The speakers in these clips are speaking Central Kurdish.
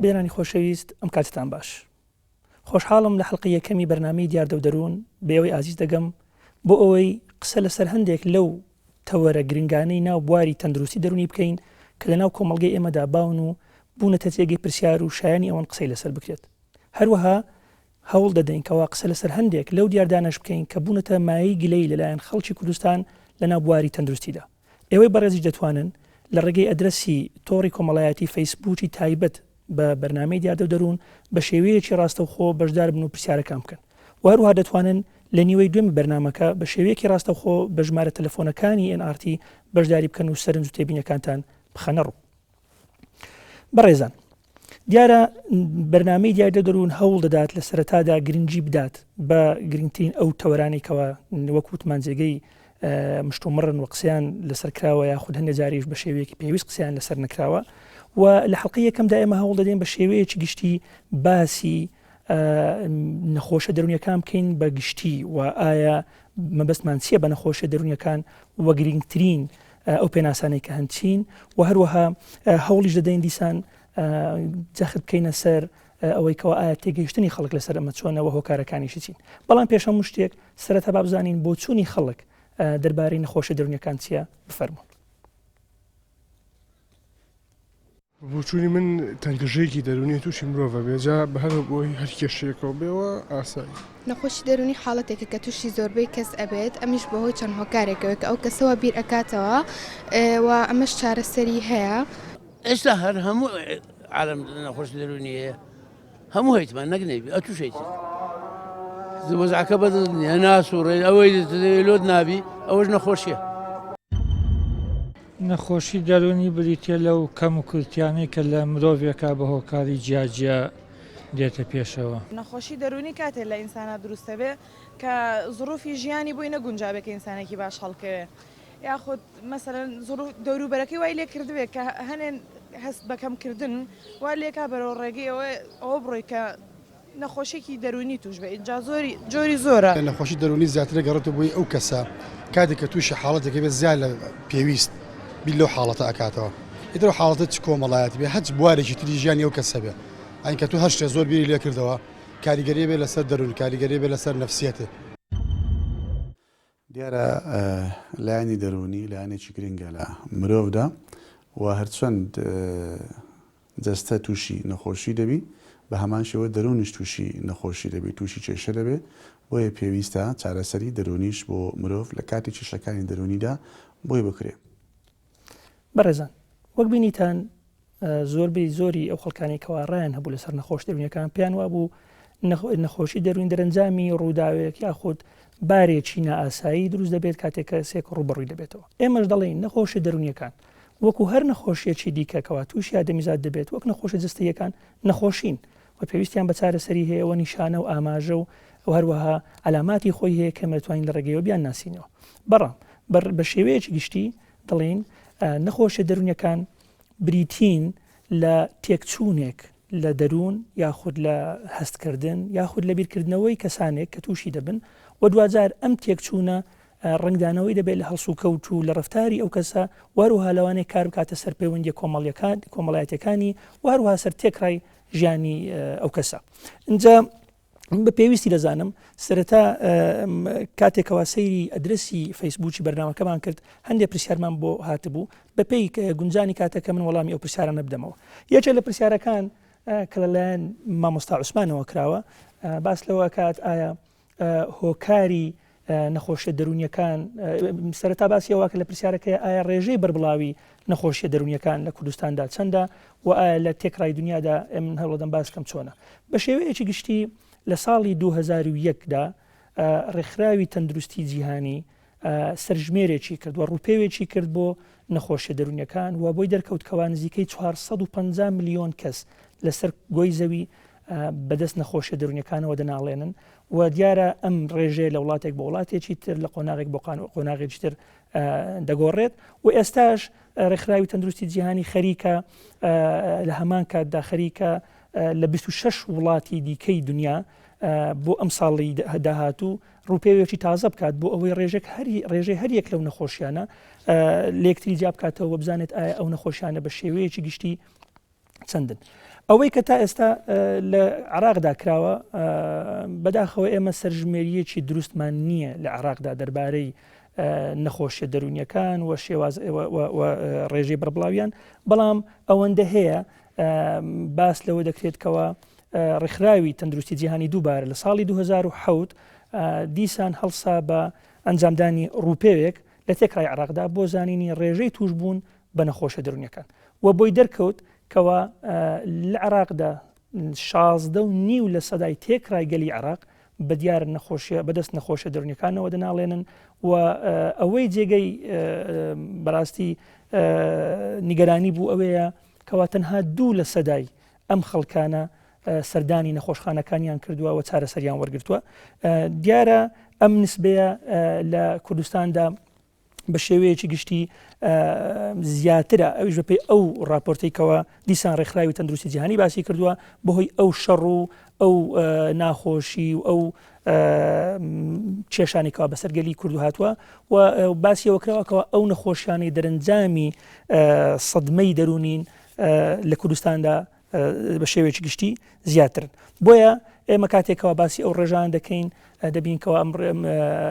بێنانی خۆشەویست ئەم کاتتان باش. خۆشحاڵم لە حەڵقەی یەکەمی بەرنامەی دیار دە و دەروون بێەوەی ئازیز دەگەم بۆ ئەوەی قسە لەسەر هەندێک لەو تەوەرە گرنگانەی ناو بواری تەندروستی دەرونی بکەین کە لە ناو کۆمەڵگەی ئێمەدا باون و بوونەتە جێگەی پرسیار و شایانی ئەوەن قسەی لەسەر بکرێت. هەروەها هەوڵ دەدەین کەوا قسە لەسەر هەندێک لەو دیاردانەش بکەین کە بوونەتە مایەی گلەی لەلایەن خەڵکی کوردستان لە ناو بواری تەندروستیدا. ئێوەی بەڕێزی دەتوانن لە ڕێگەی ئەدرەسی تۆڕی کۆمەڵایەتی فەیسبووکی تایبەت بە بەرنامەی دیار دە و دەروون بە شێوەیەکی ڕاستەوخۆ بەشدار بن و پرسیارەکان بکەن. و هەروها دەتوانن لە نیوەی دوێمی بەرنامەکە بە شێوەیەکی ڕاستەوخۆ بە ژمارە تەلەفۆنەکانی NRT بەشداری بکەن و سەرنج و تێبینیەکانتان بخەنە ڕوو. بەڕێزان، دیارە بەرنامەی دیار دە دەروون هەوڵ دەدات لە سەرەتادا گرنگی بدات بە گرنگترین ئەو تەوەرانەی کەوە وەکوتمان جێگەی مشتومڕن و قسەیان لەسەر کراوە یاخود هەندێک جاریش بە شێوەیەکی پێویست قسەیان لەسەر نەکراوە و لە حەڵقەی یەکەمدا ئێمە هەوڵ دەدەین بە شێوەیەکی گشتی باسی نەخۆشە دەرونیەکان بکەین بە گشتی و ئایا مەبەستمان چییە بە نەخۆشە دەرونیەکان وە گرنگترین ئەو پێناسانەی کە هەنچین و هەروەها هەوڵیش دەدەین دیسان جەخت بکەینە سەر ئەوەی کەەوە ئایا تێگەیشتنی خەڵک لەسەر ئەمە چۆنەوە هۆکارەکانیشی چین. بەڵام پێش هەموو شتێک سەرەتا با بزانین بۆ چوونی خەڵک دەربارەی نەخۆشە دەرونیەکان چییە بفەرمون. بۆچوونی من تەنگژەیەکی دەرونی تووشی مرۆڤە بێجا بە هەر بۆی هەر کێشەیەکەوە بێەوە ئاسایی. نەخۆشی دەرونی حاڵەتێکە کە تووشی زۆربەی کەس ئەبێت ئەمیش بەهۆی چەند هۆکارێکەوە کە ئەو کەسەوە بیر ئەکاتەوە و ئەمەش چارەسەری هەیە. ئێستا هەر هەموو عالم نەخۆش دەرونیە هەموو هەیتمان نەگنێبی ئە تووشیتی زمەزعکە بەدڵنیە ناسوڕێ ئەوەی لۆت نابی ئەوەش نەخۆشیە. نەخۆشی دەرونی بریتە لەو کەم و کورتیانەی کە لە مرۆڤێکا بە هۆکاری جیاجیا دێتە پێشەوە. نەخۆشی دەرونی کاتێک لە ئینسانە دروستە بێ کە زڕوفی ژیانی بۆی نەگونجابێکە ئینسانێکی باش هەڵکەوێ یاخود مەسەرەن دەوروبەرەکەی وای لێ کردوێت کە هەنێن هەست بەکەمکردن وا لێکا بەرەو ڕێگەی ئەوە بڕۆی کە نەخۆشیێکی دەرونی توش بێت جا جۆری زۆرە. نەخۆشی دەرونی زیاتر گەڕێتە بۆی ئەو کەسە کاتێک کە تووشی حاڵەتێکی بێت زیاد لە پێویست بیل لەو حاڵەتە ئەکاتەوە. ئیتر حاڵەتە چ کۆمەڵایەتی بێ هەچ بوارێکی تری ژیانی ئەو کەسە بێ ئەین کە تو هەر شتێ زۆر بیری لێ کردەوە کاریگەری بێ لەسەر دەرون کاریگەری بێ لەسەر نەفسیەتێ. دیارە لایەنی دەرونی لایەنێکی گرنگە لە مرۆڤدا و هەرچەند جەستە تووشی نەخۆشی دەبی بە هەمان شێوە دەرونیش تووشی نەخۆشی دەبێت تووشی کێشە دەبێت بۆیە پێویستە چارەسەری دەرونیش بۆ مرۆڤ لە کاتی کێشەکانی دەرونیدا بۆی بکرێ. بەڕێزان، وەک بینیتان زۆربەی زۆری ئەو خەڵکانی کەوا ڕایان هەبوو لەسەر نەخۆش دەرونیەکان پێیان وابوو نەخۆشی دەرونی دەرەنجامی ڕووداوێک یاخود بارێکی نائاسایی دروست دەبێت کاتێک کە سێک ڕوبەڕووی دەبێتەوە. ئێمەش دەڵێن نەخۆشی دەرونیەکان وەکو هەر نەخۆشیەکی دیکە کەوا تووشی ئادەمیزاد دەبێت وەک نەخۆشە جستەیەکان نەخۆشین و پێویستیان بە چارەسەری هەیە و نیشانە و ئاماژە و هەروەها ئەلاماتی خۆی هەیە کە مەتوانین لە ڕێگەیەوە بیان ناسینەوە. بەڵام بە شێوەیەکی گشتی دەڵێن نەخۆشە دەرونیەکان بریتین لە تێکچوونێک لە دەروون یاخود لە هەستکردن یاخود لە بیرکردنەوەی کەسانێک کە تووشی دەبن و دوجار ئەم تێکچوونە ڕنگدانەوەی دەبێت لە هەڵسو کەوت و لە ڕفتاری ئەو کەسە وەروها لەوانەیە کار بکاتە سەر پەیوەندی کۆمەڵایەتەکانی و هەروها سەر تێکڕای ژیانی ئەو کەسە. اینجا بە پێویستی دەزانم سەرەتا کاتێکەوە سەیری ئەدرەسی فەیسبووکی بەرنامەکەمان کرد هەندێک پرسیارمان بۆ هاتبوو بەپێی گونجانی کاتەکە من وەڵامی ئەو پرسیارانە بدەمەوە. یەکێک لە پرسیارەکان کە لەلایەن مامۆستا عوسمانەوە کراوە باس لەوە کات ئایا هۆکاری نەخۆشیە دەرونیەکان سەرەتا باسی ئەوە کە لە پرسیارەکەی ئایا ڕێژەی بەربڵاوی نەخۆشیە دەرونیەکان لە کوردستاندا چەندە و ئایا لە تێکڕای دنیادا من هەوڵەدەم باسکەم چۆنە. بە شێوەیەکی گشتی لە ساڵی 2001دا ڕێکخراوی تەندروستی جیهانی سەرژمێرێکی کرد و ڕووپێوێکی کرد بۆ نەخۆشیە دەرونیەکان و بۆی دەرکەوت کەوا نزیکەی 450 ملیۆن کەس لەسەر گۆی زەوی بەدەست نەخۆشیە دەرونیەکانەوە دەناڵێنن و دیارە ئەم ڕێژێ لە وڵاتێک بۆ وڵاتێکی تر لە قۆناغێک بۆ قۆناغێکی تر دەگۆڕێت و ئێستاش ڕێکخراوی تەندروستی جیهانی خەریکە لە هەمان کاتدا خەریکە لە 26 وڵاتی دیکەی دنیا بۆ ئەم ساڵی داهاتوو ڕوپێوێکی تازە بکات بۆ ئەوەی ڕێژەی هەریەک لەو نەخۆشیانە لێکتری جا بکاتەوە بزانێت ئایا ئەو نەخۆشیانە بە شێوەیەکی گشتی چەندن. ئەوەی کە تا ئێستا لە عراقدا کراوە بەداخەوە ئێمە سەرژمێریەکی دروستمان نییە لە عراقدا دەربارەی نەخۆشیە دەرونیەکان و ڕێژەی بڕبڵاویان، بەڵام ئەوەندە هەیە باس لەوە دەکرێتکەوە ڕێکخراوی تەندروستی جیهانی دووبارە لە ساڵی 2007 دیسان هەڵسا بە ئەنجامدانی ڕوپێوێک لە تێکرای عراقدا بۆ زانینی ڕێژەی توش بوون بە نەخۆشە دەرونیەکان و بۆی دەرکەوت کەوە لە عراقدا 16.5% تێکرای گەلی عراق بە دیار بەدەست نەخۆشە دەرونیەکانەوە دەناڵێنن و ئەوەی جێگەی بەڕاستی نیگەرانی بوو ئەوەیە کەوا تەنها 2% ئەم خەڵکانە سەردانی نەخۆشخانەکانیان کردووە و چارەسەریان وەرگرتووە. دیارە ئەم نسبەیە لە کوردستاندا بە شێوەیەکی گشتی زیاترە ئەویش بەپێی ئەو راپۆرتێکەوە دیسان ڕێکخراوی تەندروستی جیهانی باسی کردووە بەهۆی ئەو شەڕ و ئەو ناخۆشی و ئەو کێشانێکەوە بەسەرگەلی کردو هاتووە و باسیەوە کراوەکەوە ئەو نەخۆشیانەی دەرەنجامی سەدمەی دەرونین لە کوردستاندا بە شێوەیەکی گشتی زیاترن. بۆیە ئێمە کاتێکەوە باسی ئەو ڕێژان دەکەین دەبینکەوە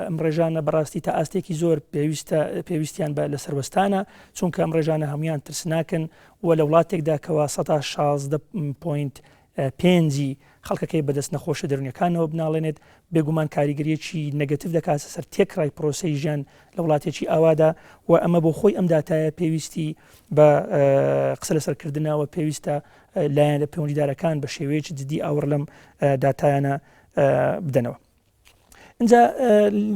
ئەم ڕێژانە بەڕاستی تا ئاستێکی زۆر پێویستیان بە لە سەروەستانە، چونکە ئەم ڕێژانە هەمویان ترسناکن و لە وڵاتێکدا کەوا 16.5 خەڵکەکەی بەدەست نەخۆشە دەرونیەکانەوە بناڵێنێت بێگومان کاریگەریەکی نەگەتیڤ دەکاتە سەر تێکڕای پرۆسەی ژیان لە وڵاتێکی ئاوادا و ئەمە بۆ خۆی ئەم داتایە پێویستی بە قسە لەسەرکردنەوە پێویستە لایەن لە پەیوەندیدارەکان بە شێوەیەکی جدی ئاور لەم داتایانە بدەنەوە. اینجا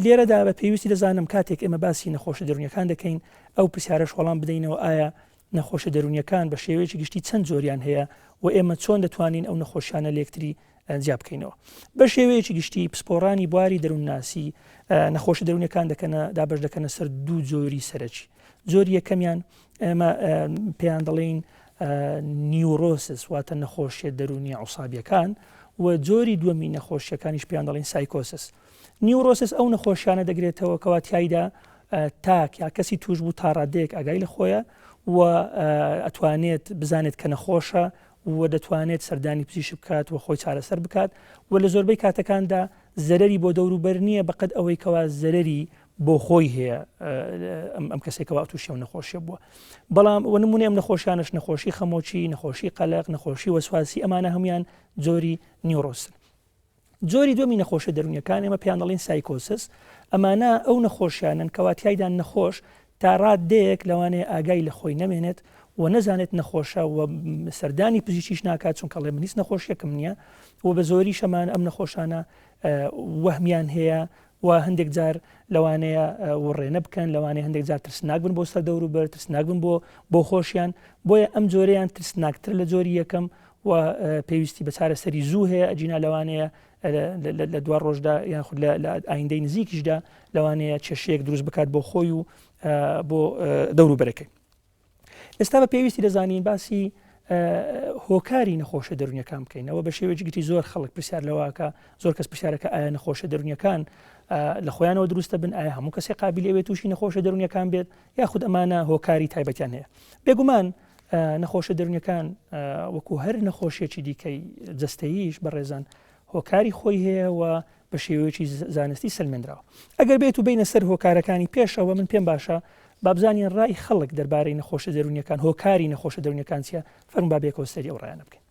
لێرەدا بە پێویستی دەزانم کاتێک ئێمە باسی نەخۆشە دەرونیەکان دەکەین ئەو پرسیارەش وەڵام بدەینەوە ئایا نەخۆشە دەرونیەکان بە شێوەیەکی گشتی چەند زۆریان هەیە و ئێمە چۆن دەتوانین ئەو نەخۆشیانە لێکتری جیا بکەینەوە. بە شێوەیەکی گشتی پسپۆڕانی بواری دەروونناسی نەخۆشە دەرونیەکان دابش دەکەنە سەر دوو جۆری سەرەکی. جۆری یەکەمیان ئێمە پێیان دەڵێن نیورۆسس واتە نەخۆشیە دەرونی عوسابیەکان و جۆری دووەمی نەخۆشیەکانیش پێیان دەڵێن سایکۆسس. نیورۆسس ئەو نەخۆشیانە دەگرێتەوە کەوا تایدا تاک یا کەسی توش بوو تا ڕادەیەک ئاگای لە خۆیە و ئەتوانێت بزانێت کە نەخۆشە و دەتوانێت سەردانی پزیشک بکات و خۆی چارەسەر بکات و لە زۆربەی کاتەکاندا زەرەری بۆ دەوروبەر نییە بەقەد ئەوەی کەوا زەرەری بۆ خۆی هەیە ئەم کەسێکەوە تووشی و نەخۆشیە بووە. بەڵام و نمونێ ئەم نەخۆشیانش نەخۆشی خەمۆکی، نەخۆشی قەلق، نەخۆشی وەسواسی ئەمانە هەمویان جۆری نیورۆسن. جۆری دووەمی نەخۆشە دەرونیەکان ئێمە پێیان دەڵێن سایکۆسس. ئەمانە ئەو نەخۆشیانن کەوا تایدا نەخۆش تا ڕادەیەک لەوانەیە ئاگای لە خۆی نەمێنێت و نەزانێت نەخۆشە و سەردانی پزیشکیش ناکات چونکە ئەڵێ من هیچ نەخۆشیەکەم نییە و بە زۆری شەمان ئەم نەخۆشانە وەهمیان هەیە و هەندێک جار لەوانەیە وڕێنە بکەن، لەوانەیە هەندێک جار ترسناک بن بۆ سەر دەوروبەر، ترسناک بن بۆ خۆشیان. بۆیە ئەم جۆرەیان ترسناکتر لە جۆری یەکەم و پێویستی بە چارەسەری زوو هەیە ئەجینا لەوانەیە لە دوار ڕۆژدا یان خود لە ئایندەی نزیکیشدا لەوانەیە کێشەیەک دروست بکات بۆ خۆی و بۆ دەوروبەرەکەی. ئێستا بە پێویستی دەزانین باسی هۆکاری نەخۆشە دەرونیەکان بکەینەوە بە شێوەیەکی گشتی زۆر خەڵک پرسیار لەوەکە زۆر کەس پرسیارەکە ئایا نەخۆشە دەرونیەکان لە خۆیانەوە دروستە بن، ئایا هەموو کەسێک قابلیەوێت تووشی نەخۆشە دەرونیەکان بێت یاخود ئەمانە هۆکاری تایبەتیان هەیە. بێگومان نەخۆشە دەرونیەکان وەکو هەر نەخۆشیێکی دیکەی جەستەییش بەڕێزان هۆکاری خۆی هەیە و بە شێوەیەکی زانستی سلمێنراوە. ئەگەر بێت و بینە سەر هۆکارەکانی پێشەوە من پێم باشە بابزانین ڕای خەڵک دەربارەی نەخۆشە دەرونیەکان هۆکاری نەخۆشە دەرونیەکان چیە فەرموو بابێکەوە سەری ئەو ڕایانە بکەین.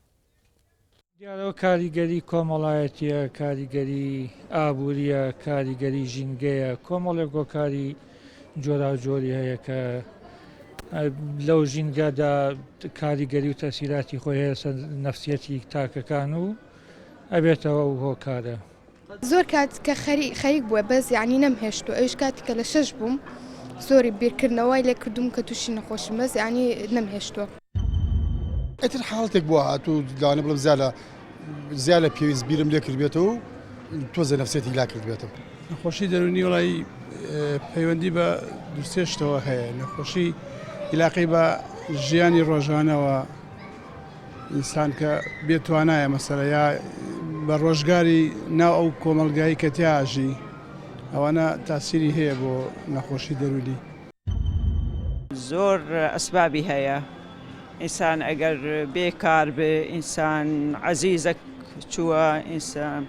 دیارەوە کاریگەری کۆمەڵایەتیە، کاریگەری ئابووریە، کاریگەری ژینگەیە، کۆمەڵێک گۆکاری جۆرا جۆری هەیە کە لەو ژینگەدا کاریگەری و تەسیراتی خۆی هەیە نەفسیەتی تاکەکان و ئەبێتەوە و هۆکارە. زۆر کات کە خەریک بووە بەس یعنی نەمهێشتووە ئەوش کاتی کە لە 6 بووم زۆری بیرکردنەوەی لێ کردوم کە تووشی نەخۆشم بەس یعنی نەمهێشتووە. ئەتر حاڵتێک بووە هاتوو لەوانێ بڵم زیادە زیاد لە پێویست بیرم لێ کردبێتەوە و تۆزە نەفسێتی لا کردبێتەوە. نەخۆشی دەرونی وڵی پەیوەندی بە دووسێ شتەوە هەیە. نەخۆشی علاقەی بە ژیانی ڕۆژانەوە ئینسان کە بێتوانایە مەسەلە یا بە ڕۆژگاری ناو ئەو کۆمەلگایی کە تیاژی ئەوانە تاسیری هەیە بۆ نەخۆشی دەرونی. زۆر ئەسبابی هەیە. ئینسان ئەگەر بێکار بێ، ئینسان عەزیزە چووە، ئینسان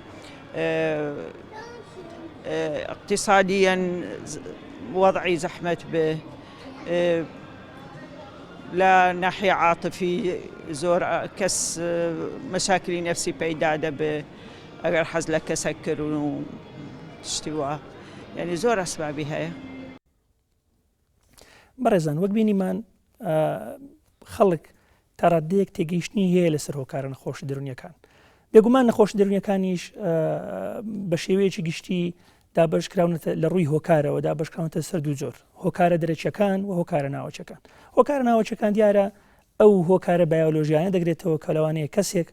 اقتصادیاً وضعی زەحمەت بێ، لە ناحیە عاتفی زۆر کەس مەشاکلی نەفسی پەیدا دەبێ ئەگەر حەز لە کەسە کرد و شتی وە، یعنی زۆر ئەسبابی هەیە. بەڕێزان وەک بینیمان خەڵک تاڕادەیەک تێگەیشتنی هەیە لەسەر هۆکارە نەخۆشی دەرونیەکان. بێگومان نەخۆشی دەرونیەکانیش بە شێوەیەکی گشتی دابەشکراونەتە لە ڕووی هۆکارەوە، دابەشکراونەتە سەر دوو جۆر: هۆکارە دەرەچیەکان و هۆکارە ناوەچەکان. هۆکارە ناوەچەکان دیارە ئەو هۆکارە بایۆلۆژیانە دەگرێتەوە کە لەوانەیە کەسێک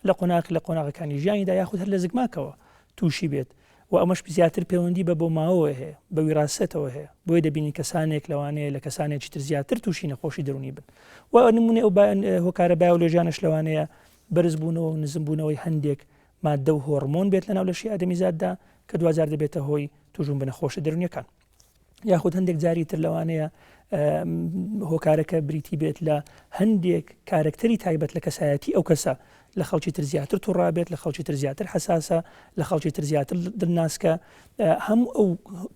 لە قۆناغەکانی ژیانی یاخود هەر لە زگماکەوە تووشی بێت و ئەمەش زیاتر پەیوەندی بە بۆ ماوەوە هەیە، بە ویراستەوە هەیە، بۆیە دەبینی کەسانێک لەوانەیە لە کەسانێکی تر زیاتر تووشی نەخۆشی دەرونی بن. و نمونێ ئەو هۆکارە بایۆلۆژیانش لەوانەیە بەرزبوونەوە و نزمبوونەوەی هەندێک مادە و هۆرمۆن بێت لەناو لەشی ئادەمیزاددا کە دوازار دەبێتە هۆی توژون بە نەخۆشە دەرونیەکان. یاخود هەندێک جاری تر لەوانەیە هۆکارەکە بریتی بێت لە هەندێک کارکتەری تایبەت لە کەسایەتی ئەو کەسە، لە خەڵکی تر زیاتر تووڕابێت، لە خەڵکی تر زیاتر حساسە، لە خەڵکی تر زیاتر دڵناسکە. هەموو ئەو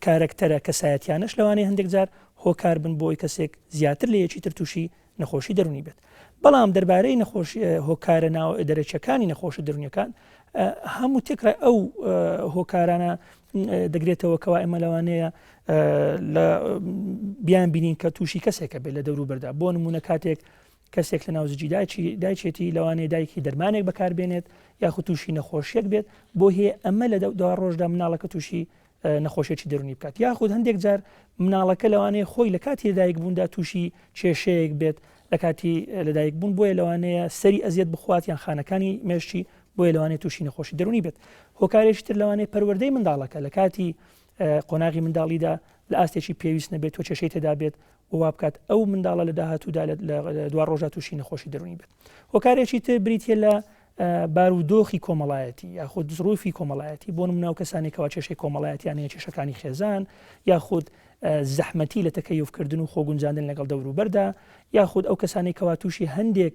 کارکتەرە کەسایەتیانش لەوانەیە هەندێک جار هۆکار بن بۆی کەسێک زیاتر لە یەکی تر تووشی نەخۆشی دەرونی بێت. بەڵام دەربارەی هۆکارە دەرەچیەکانی نەخۆشی دەرونیەکان هەموو تێکرا ئەو هۆکارانە دەگرێتەوە کەوا ئێمە لەوانەیە لە بیان بینین کە تووشی کەسێکە بێت لە دەوروبەردا. بۆ نمونە کاتێک کەسێک لە ناوزجی دایچێتی لەوانەیە دایکی دەرمانێک بەکاربێنێت یاخود تووشی نەخۆشیەک بێت، بۆ هەیە ئەمە لە دو ڕۆژدا مناڵەکە تووشی نەخۆشیێکی دەرونی بکات. یاخود هەندێک جار مناڵەکە لەوانەیە خۆی لە کاتی لەدایک بووندا تووشی کێشەیەک بێت لە کاتی لەدایک بوون، بۆیە لەوانەیە سەری ئەزیەت بخوات یان خانەکانی مێشتی، بۆیە لەوانەیە تووشی نەخۆشی دەرونی بێت. هۆکارێکی تر لەوانەیە پەروەردەی منداڵەکە لە کاتی قۆناغی منداڵیدا لە ئاستێکی پێویست نەبێت تۆ کێشەی تێدا بێت و وا بکات ئەو منداڵە لە داهاتوودا لە دوا ڕۆژە تووشی نەخۆشی دەرونی بێت. هۆکارێکی تر بریتە لە بارودۆخی کۆمەڵایەتی یاخود زروفی کۆمەڵایەتی، بۆ نمونە کەسانێکەوە کێشەی کۆمەڵایەتیان هەیە، کێشەکانی خێزان یاخود زەحمەتی لە تەکەیفکردن و خۆگونجاندن لەگەڵ دەوروبەردا، یاخود ئەو کەسانێکەوە تووشی هەندێک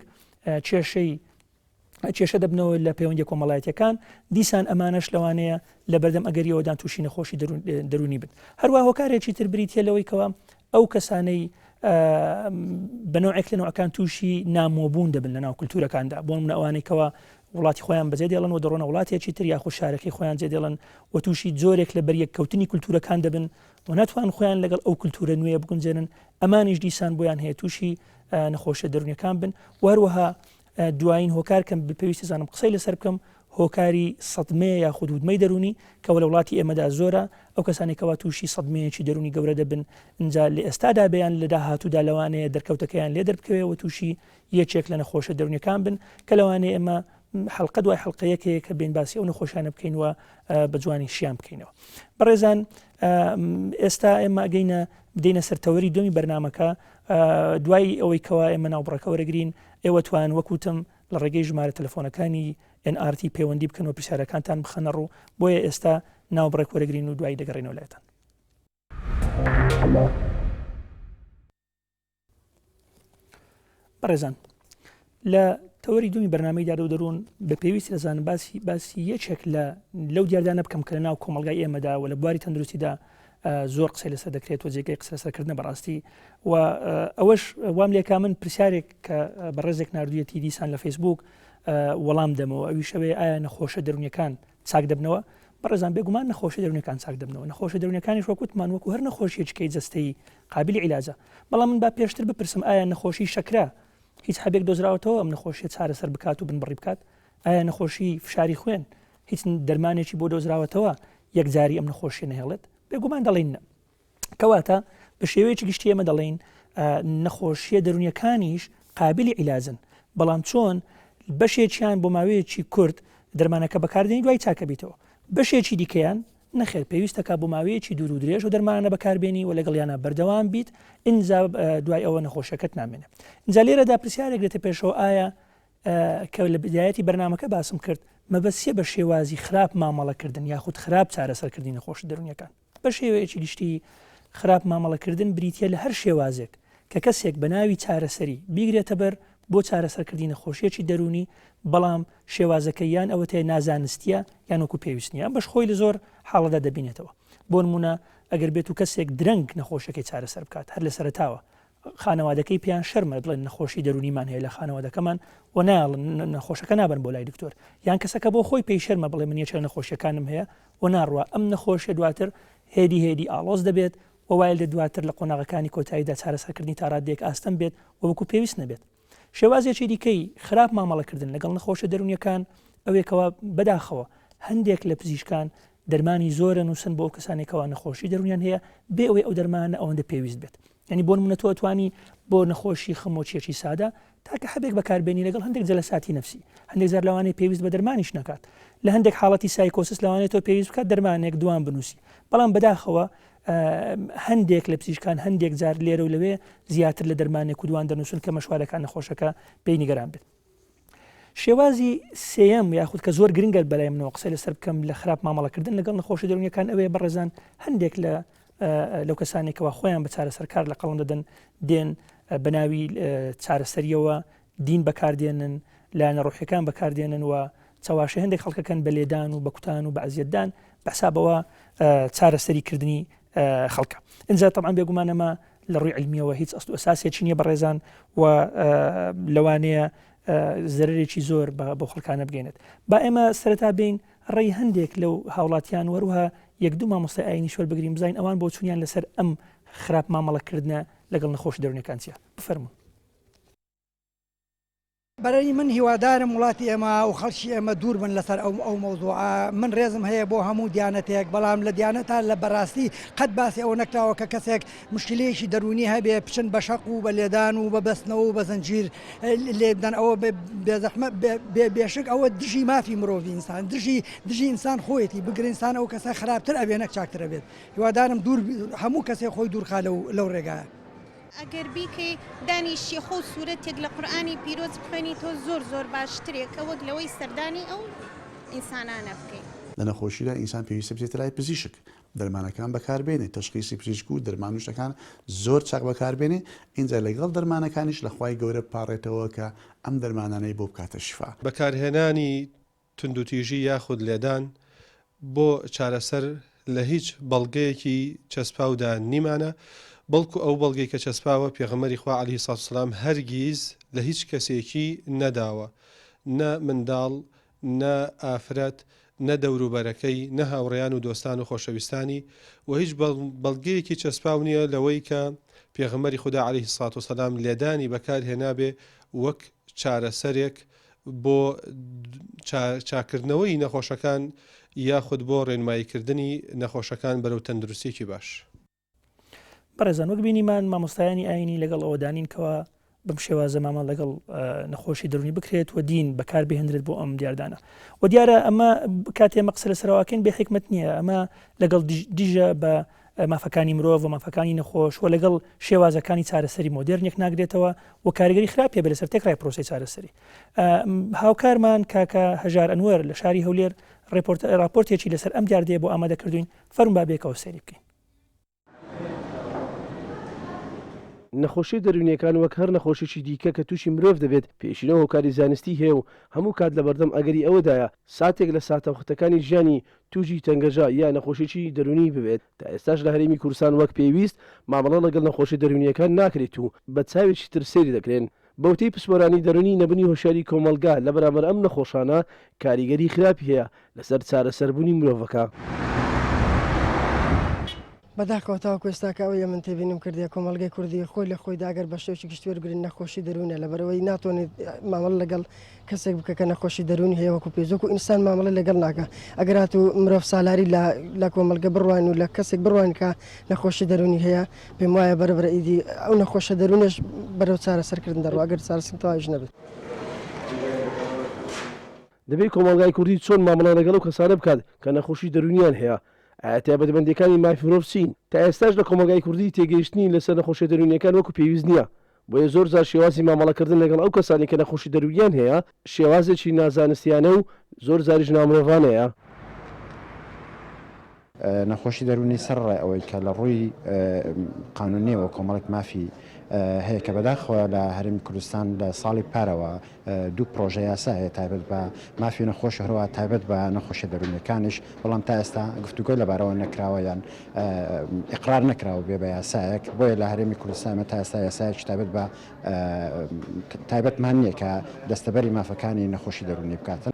کێشە دەبنەوە لە پەیوەندی کۆمەڵایەتیەکان، دیسان ئەمانەش لەوانەیە لە بەردەم ئەگەریەوەدان تووشی نەخۆشی دەرونی بن. هەروە هۆکارێکی تر بریتە لەوەی کەوە ئەو کەسانەی بەنەوەیەک لە نوعەکان تووشی نامۆبوون دەبن لە ناو کولتورەکاندا، بۆ نمونە ئەوانەیەکەوە وڵاتی خۆیان بەجێ دێڵن و دەڕۆنە وڵاتێکی تر یاخود شارەکەی خۆیان جێ دێڵن و تووشی جۆرێک لە بەریەککەوتنی کولتورەکان دەبن و ناتوان خۆیان لەگەڵ ئەو کولتورە نوێ بگونجێنن، ئەمانیش دیسان بۆیان هەیە تووشی نەخۆشە دەرونیەکان بن. وهروەها دوایین هۆکار کەم پێویستی زانم قسەی لەسەر بکەم، هۆکاری سەدمەیە یاخود وودمەی دەرونی کەوە لە وڵاتی ئێمەدا زۆرە، ئەو کەسانێکەوە تووشی سەدمەیەکی دەرونی گەورە دەبن، اینجا لە ئێستادا بەیان لە داهاتوودا لەوانەیە دەرکەوتەکەیان لێ دەربکەوێ و تووشی یەکێک لە نەخۆشە دەرونیەکان بن کە لەوانەیە ئێمە حەڵقە دوای حەڵقەیەکەیە کە بین باسی ئەو نەخۆشیانە بکەین و بە جوانی شیان بکەینەوە. بەڕێزان ئێستا ئێمە ئەگەینە بدەینە سەرتەوەری دومی بەرنامەکە، دوای ئەوەی کەوا ئێمە ناوبڕەکە وەرەگرین، ئێوە توان وەکوتم لە ڕێگەی ژمارە تەلەفۆنەکانی NRT پەیوەندی بکەن و پرسیارەکانتان بخەنە ڕوو، بۆیە ئێستا ناوبڕێک وەرەگرین و دوای دەگەڕێنەوە لایەتان. بەڕێزان لە تەوەری دومی بەرنامەی دارە و دەروون بە پێویستی دەزانم باسی یەکێک لەو دیاردانە بکەم کە لە ناو کۆمەلگای ئێمەدا و لە بواری تەندروستیدا زۆر قسەی لەسەر دەکرێت و جێگەی قسە لەسەرکردنە بەڕاستی و ئەوەش وام لێکا من پرسیارێک کە بەڕێزێک نردویەتی دیسان لە فەیسبوک وەڵام دەمەوە، ئەوی شەوەیە ئایا نەخۆشە دەرونیەکان چاک دەبنەوە؟ بەڕێزان بێگومان نەخۆشە دەرونیەکان چاک دەبنەوە. نەخۆشە دەرونیەکانیش وەکوتمان وەکو هەر نەخۆشیەکەی جەستەی قابلی عیلاجە، بەڵام من با پێشتر بپرسم ئایا نەخۆشی شەکرا هیچ هەبێک دۆزراوەتەوە ئەم نەخۆشیە چارەسەر بکات و بنبڕی بکات؟ ئایا نەخۆشی فشاری خوێن هیچ دەرمانێکی بۆ دۆزراوەتەوە یەکجاری ئەم نەخۆشیە نەهێڵێت؟ بێگومان دەڵێن نە. کەواتە بە شێوەیەکی گشتی ئێمە دەڵێن نەخۆشیە دەرونیەکانیش قابلی عیلاجن، بەڵام چۆن بەشێکیان بۆ ماوەیەکی کورت دەرمانەکە بەکاردێنی دوای چاکە بیتەوە بەشێکی دیکەیان نەخێر پێویستەکە بۆ ماوەیەکی دوور و درێژ و دەرمانە بەکاربێنی و لەگەڵیانە بەردەوام بیت ئینجا دوای ئەوە نەخۆشەکەت نامێنێت اینجا لێرەدا پرسیارێک دێتە پێشەوە ئایا کە لە بدایەتی بەرنامەکە باسم کرد مەبەستیە بە شێوازی خراپ مامەڵەکردن یاخود خراپ چارەسەرکردنی نەخۆش دەرونیەکان بە شێوەیەکی گشتی خراپ مامەڵەکردن بریتە لە هەر شێوازێک کە کەسێک بە ناوی چارەسەری بیگرێتە بەر بۆ چارەسەرکردی نەخۆشیەکی دەرونی بەڵام شێوازەکە یان ئەوە تێ نازانستیە یان وەکو پێویستنیە بەش خۆی لە زۆر حاڵەدا دەبینێتەوە بۆ نمونە ئەگەر بێت و کەسێک درەنگ نەخۆشەکەی چارەسەر بکات هەر لە سەرتاوە خانەوادەکەی پیان شەرمە بڵێن نەخۆشی دەرونیمان هەیە لە خانەوادەکەمان و ناڵن نەخۆشەکە نابن بۆ لای دکتۆر یان کەسەکە بۆ خۆی پێی شەرمە بڵێ من یەکێک نەخۆشیەکانم هەیە و ناڕوە ئەم نەخۆشیە دواتر هێدی ئاڵۆز دەبێت و وایل لە دواتر لە قۆناغەکانی کۆتاییدا چارەسەرکردنی تا ڕادێک ئاستەم بێت و وەکو پێویست نەبێت شێوازێکی دیکەی خراپ مامەڵەکردن لەگەڵ نەخۆشە دەرونیەکان ئەوێکەوە بەداخەوە هەندێک لە پزیشکان دەرمانی زۆرە نووسن بۆ کەسانێکەوە نەخۆشی دەرونیان هەیە بێ ئەوەی ئەو دەرمانە ئەوەندە پێویست بێت ینی بۆ نمونە تۆ توانی بۆ نەخۆشی خمۆچیەکی سادە تاکە هەبێک بەکاربێنی لەگەڵ هەندێک جەلەساتی نەفسی هەندێک زار لەوانەیە پێویست بە دەرمانیش نکات لە هەندێک حاڵەتی سایکۆسس لەوانێت تۆ پێویست بکات دەرمانێک دوان بنووسی بەڵام بەداخەوە هەندێک لە پزیشکان هەندێک جار لێرە و لەوێ زیاتر لە دەرمانێک و دوان دەنووسن کە مەشوارەکان نەخۆشەکە پێی نیگەران بێت شێوازی سێەم یاخود کە زۆر گرنگە بەلای منەوە قسە لەسەر بکەم لە خراپ مامەڵەکردن لەگەڵ نەخۆشی دەرونیەکان ئەوەیە بەڕێزان هەندێک لەو کەسانێکەوە خۆیان بە چارەسەرکار لە قەڵم دەدەن دێن بەناوی چارەسەریەوە دین بەکاردێنن لایەنە ڕۆحیەکان بەکاردێنن و چاواشی هەندێک خەڵکەکەن بە لێدان و بە کوتان و بە عەزیەتدان بەحسابەوە چارەسەریکردنی خەڵکە اینجا طبعا بێگومانەمە لە ڕووی علمیەوە هیچ ئەست و ئەساسێکی نییە بەڕێزان و لەوانەیە زەرێکی زۆر بۆ خەڵکانە بگەێنێت با ئێمە سەرەتا بین ڕێی هەندێک لەو هاوڵاتیان وەروها یەک دوو مامۆستای ئاینی شوەر بگرین بزین ئەوان بۆ چونیان لەسەر ئەم خراپ مامەڵەکردنە لەگەڵ نەخۆش دەرونیەکان چیە بفەرمون بەرەی من هیوادارم وڵاتی ئێمە و خەڵکی ئێمە دوور بن لەسەر ئەو مەوضوعە من ڕێزم هەیە بۆ هەموو دیانەتێک بەڵام لە دیانەتان لە بەڕاستی قەت باسی ئەوە نەکراوە کە کەسێک مشکلەیەکی دەرونی هەبێ بچن بە شەق و بە لێدان و بە بەستنەوە و بە زەنجیر لێبدەن ئەوە بێزەحمە بێشک ئەوە دژی مافی مرۆڤی ئینسان دژی ئینسان خۆیەتی بگرینسان ئەو کەسە خراپتر ئەبێ نەک چاکترە بێت هیوادارم دوور هەموو کەسێک خۆی دوورخا لەو ڕێگایە ئەگەر بیکەی دانیشی خۆ سوورەتێک لە قورئانی پیرۆز بخوێنی تۆ زۆر باشترێکە وەک لەوەی سەردانی ئەو ئینسانانە بکەین لە نەخۆشیدا ئینسان پێویستە بچێتە لای پزیشک دەرمانەکان بەکاربێنێت تەشخیصی پزیشک و دەرمانوشتەکان زۆر چاک بەکاربێنێ اینجا لەگەڵ دەرمانەکانیش لە خوای گەورە پاڕێتەوە کە ئەم دەرمانانەی بۆ بکاتە شیفا بەکارهێنانی توندوتیژی یاخود لێدان بۆ چارەسەر لە هیچ بەڵگەیەکی چەسپاودا نیمانە بەڵکو ئەو بەڵگەی کە چەسپاوە پێغەمبەری خوا عەلەیهی سەڵاتو وەسەلام هەرگیز لە هیچ کەسێکی نەداوە نە منداڵ نە ئافرەت نە دەوروبەرەکەی نە هاوڕێیان و دۆستان و خۆشەویستانی و هیچ بەڵگەیەکی چەسپاو نییە لەوەی کە پێغەمبەری خوددا عەلەیهی سەڵاتو وەسەلام لێدانی بەکارهێنابێ وەک چارەسەرێک بۆ چاکردنەوەی نەخۆشەکان یاخود بۆ ڕێنماییکردنی نەخۆشەکان بەرەو تەندروستیەکی باش بەڕێزان وەک بینیمان مامۆستایانی ئاینی لەگەڵ ئەوە دانینکەوە بەم شێوازە مامە لەگەڵ نەخۆشی دەرونی بکرێت و دین بەکار بهێنرێت بۆ ئەم دیاردانە و دیارە ئەمە کاتێ مەقسە لەسەرواکەین بێ حکمت نییە ئەمە لەگەڵ دیژە بە مافەکانی مرۆڤ و مافەکانی نەخۆش و لەگەڵ شێوازەکانی چارەسەری مۆدرنێک ناگرێتەوە و کاریگەری خراپیە بە لەسەر تێکڕای پرۆسی چارەسەری هاوکارمان کاکە هەژار ئەنوەر لە شاری هەولێر راپۆرتێکی لەسەر ئەم دیاردەیە بۆ ئامادەکردوین فەرموو بابێکەوە سەیری بکەین نەخۆشی دەرونیەکان وەک هەر نەخۆشیی دیکە کە تووشی مرۆڤ دەبێت پێشینەوە هۆکاری زانستی هەیە و هەموو کات لە بەردەم ئەگەری ئەوەدایە ساتێک لە ساتەوختەکانی ژیانی تووشی تەنگەژە یا نەخۆشیی دەرونی ببێت تا ئێستاش لە هەرێمی کوردستان وەک پێویست مامەڵە لەگەڵ نەخۆشی دەرونیەکان ناکرێت و بە چاوێکی تر سێری دەکرێن بەوتەی پسپۆرانی دەرونی نەبنی هۆشیاری کۆمەلگا لە بەرامبەر ئەم نەخۆشانە کاریگەری خراپی هەیە لەسەر چارەسەربوونی مرۆڤەکە بەداخەوەتەوە کوێستاکەوەیە من تێبینم کردی کۆمەلگەی کوردی خۆی لە خۆی داگەر بە شێوکی گشتی وەرگرین نەخۆشی دەرونە لەبەرەوەی ناتوانێت مامەڵ لەگەڵ کەسێک بکە کە نەخۆشی دەرونی هەیە وەکو پێزۆک و ئینسان مامەڵە لەگەڵ ناکە ئەگەر هات و مرۆڤ سالاری لە کۆمەلگە بڕوان و لە کەسێک بڕوان کە نەخۆشی دەرونی هەیە پێم وایە بەرەبرە ئیدی ئەو نەخۆشە دەرونش بەرەو چارەسەرکردن دەڕوە ئەگەر چارەسەر تەواویش نەبێت دەبێت کۆمەلگای کوردی چۆن مامەڵە لەگەڵ و کەسانە بکات کە نەخۆشی دەرونیان هەیە تایبەتمەندیەکانی مافیرۆڤچین تا ئێستاش لە کۆمەلگای کوردی تێگەیشتنی لەسەر نەخۆشیە دەرونیەکان وەکو پێویست نییە بۆیە زۆر جار شێوازی مامەڵەکردن لەگەڵ ئەو کەسانی کە نەخۆشی دەرونیان هەیە شێوازێکی نازانستیانە و زۆر زاریش نامرۆڤانەیە نەخۆشی دەرونی سەرڕێ ئەوەی کە لە ڕووی قانونیەوە کۆمەڵێک مافی هەیە کە بەداخەوە لە هەرێمی کوردستان لە ساڵی پارەوە دوو پرۆژە یاسا هەیە تایبەت بە مافی نەخۆش هەروە تایبەت بە نەخۆشی دەرونیەکانیش بەڵام تا ئێستا گفتوگۆی لەبارەوە نەکراوە یان ئیقرار نەکراوە بێ بە یاسایەک بۆیە لە هەرێمی کوردستانمە تا ئێستا یاسایەکی تایبەت بە تایبەتمان نییە کە دەستەبەری مافەکانی نەخۆشی دەرونی بکاتن.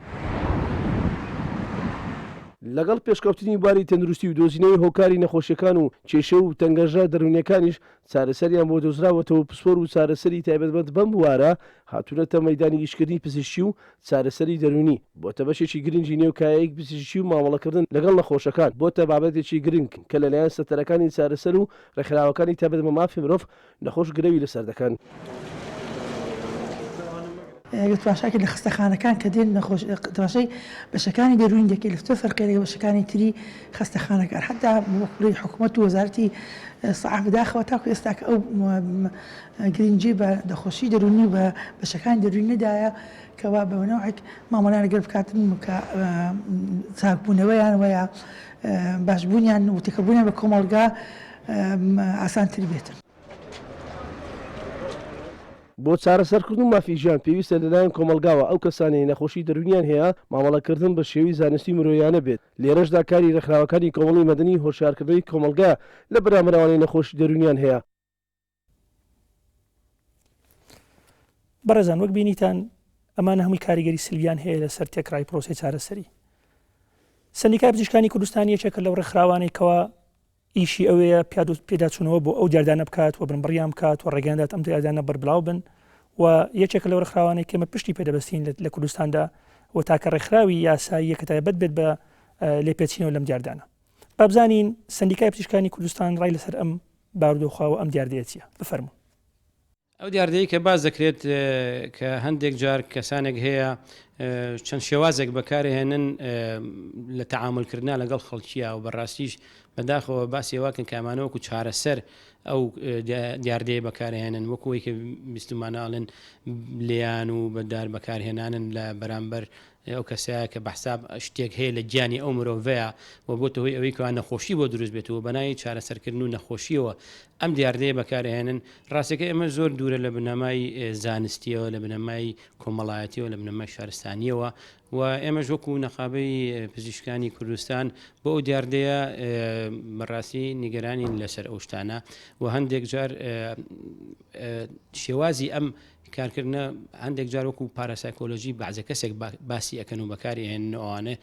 لەگەڵ پێشکەوتنی باری تەندروستی و دۆزینەوەی هۆکاری نەخۆشیەکان و کێشە و تەنگەژە دەرونیەکانیش چارەسەریان بۆ دۆزراوەتەوە پسپۆر و چارەسەری تایبەتمەند بەم بوارە هاتوونەتە مەیدانی گشتکردنی پزیشکی و چارەسەری دەرونی بۆتە بەشێکی گرنگی نێوکایەک پزیشکی و مامەڵەکردن لەگەڵ نەخۆشەکان بۆتە بابەتێکی گرنگ کە لەلایەن سەتەرەکانی چارەسەر و ڕێکخراوەکانی تایبەت بە مافی مرۆڤ نەخۆش گرەوی لەسەر دەکەن. تماشاکە لە خستەخانەکان کە دێن تماشای بەشەکانی دەروین دەکەی لەفتۆ فەرقی لەگە بەشەکانی تری خستەخانەکان حتا وەکوڵی حکوومەت و وەزارەتی سەعاف بداخەوە تاکو ئێستا کە ئەو گرنگی بە دەخۆشی دەرونی بە بەشەکانی دەروین نەدایە کەوا بەنەوەیەک مامەڵیان لەگەڵ بکاتن کە چاکبوونەوەیان وەیە باشبوونیان و تێکەبوونیان بە کۆمەڵگا ئاسانتر بێتن. بۆ چارەسەرکردن مافی ژیان پێویستە لەلایەن کۆمەلگاوە ئەو کەسانی نەخۆشی دەرونیان هەیە مامەڵەکردن بە شێوی زانستی مرۆیانە بێت لێرەشدا کاری ڕێکخراوەکانی کۆمەڵی مەدەنی هۆشیارکردنەوەی کۆمەلگا لە بەرامبەرەوەی نەخۆشی دەرونیان هەیە. بەڕێزان وەک بینیتان ئەمانە هەمووی کاریگەری سلویان هەیە لەسەر تێکڕای پرۆسەی چارەسەری. سەندیکای پزیشکانی کوردستان یەکێکە لەو ڕێکخراوانێکەوە ئیشی ئەوەیە پێداچوونەوە بۆ ئەو دیاردانە بکات و بنبڕیان بکات و ڕێگەاندات ئەم دیاردانە بەربڵاو بن و یەکێکە لەو ڕێکخراوانێک کێمە پشتی پێدەبەستین لە کوردستاندا و تاکە ڕێکخراوی یاساییە کە تایبەت بێت بە لێپێچینەوە لەم دیاردانە. با بزانین سەندیکای پزیشکانی کوردستان ڕای لەسەر ئەم بارودۆخواوە ئەم دیاردەیەتیە بفەرموو. ئەو دیاردەیە کە باز دەکرێت کە هەندێک جار کەسانێک هەیە چەند شێوازێک بەکارهێنن لە تەعاملکردنا لەگەڵ خەڵکیە و بەڕاستیش بەداخەوە باسی واکن کە ئەمانەوەکو چارەسەر ئەو دیاردەیە بەکارهێنن وەکوی کە بیستماناڵن لیان و بەدار بەکارهێنانن لە بەرامبەر ئەو کەسایە کە بەحساب شتێک هەیە لە گیانی ئەو مرۆڤەیە و بۆتە هۆی ئەوەی کەوا نەخۆشی بۆ دروست بێتەوە بەناوی چارەسەرکردن و نەخۆشیەوە ئەم دیاردەیە بەکارهێنن ڕاستەکە ئێمە زۆر دوورە لە بنەمای زانستیەوە لە بنەمای کۆمەڵایەتیەوە لە بنەمای شارستانیەوە و ئێمەش وەکو نەقابەی پزیشکانی کوردستان بۆ ئەو دیاردەیە بەڕاستی نیگەرانین لەسەر ئەو شتانە و هەندێک جار شێوازی ئەم کارکردنە هەندێک جار وەکو پاراسایکۆلۆژی بەعزە کەسێک باسی ئەکەن و بەکاری هێنەوەوانە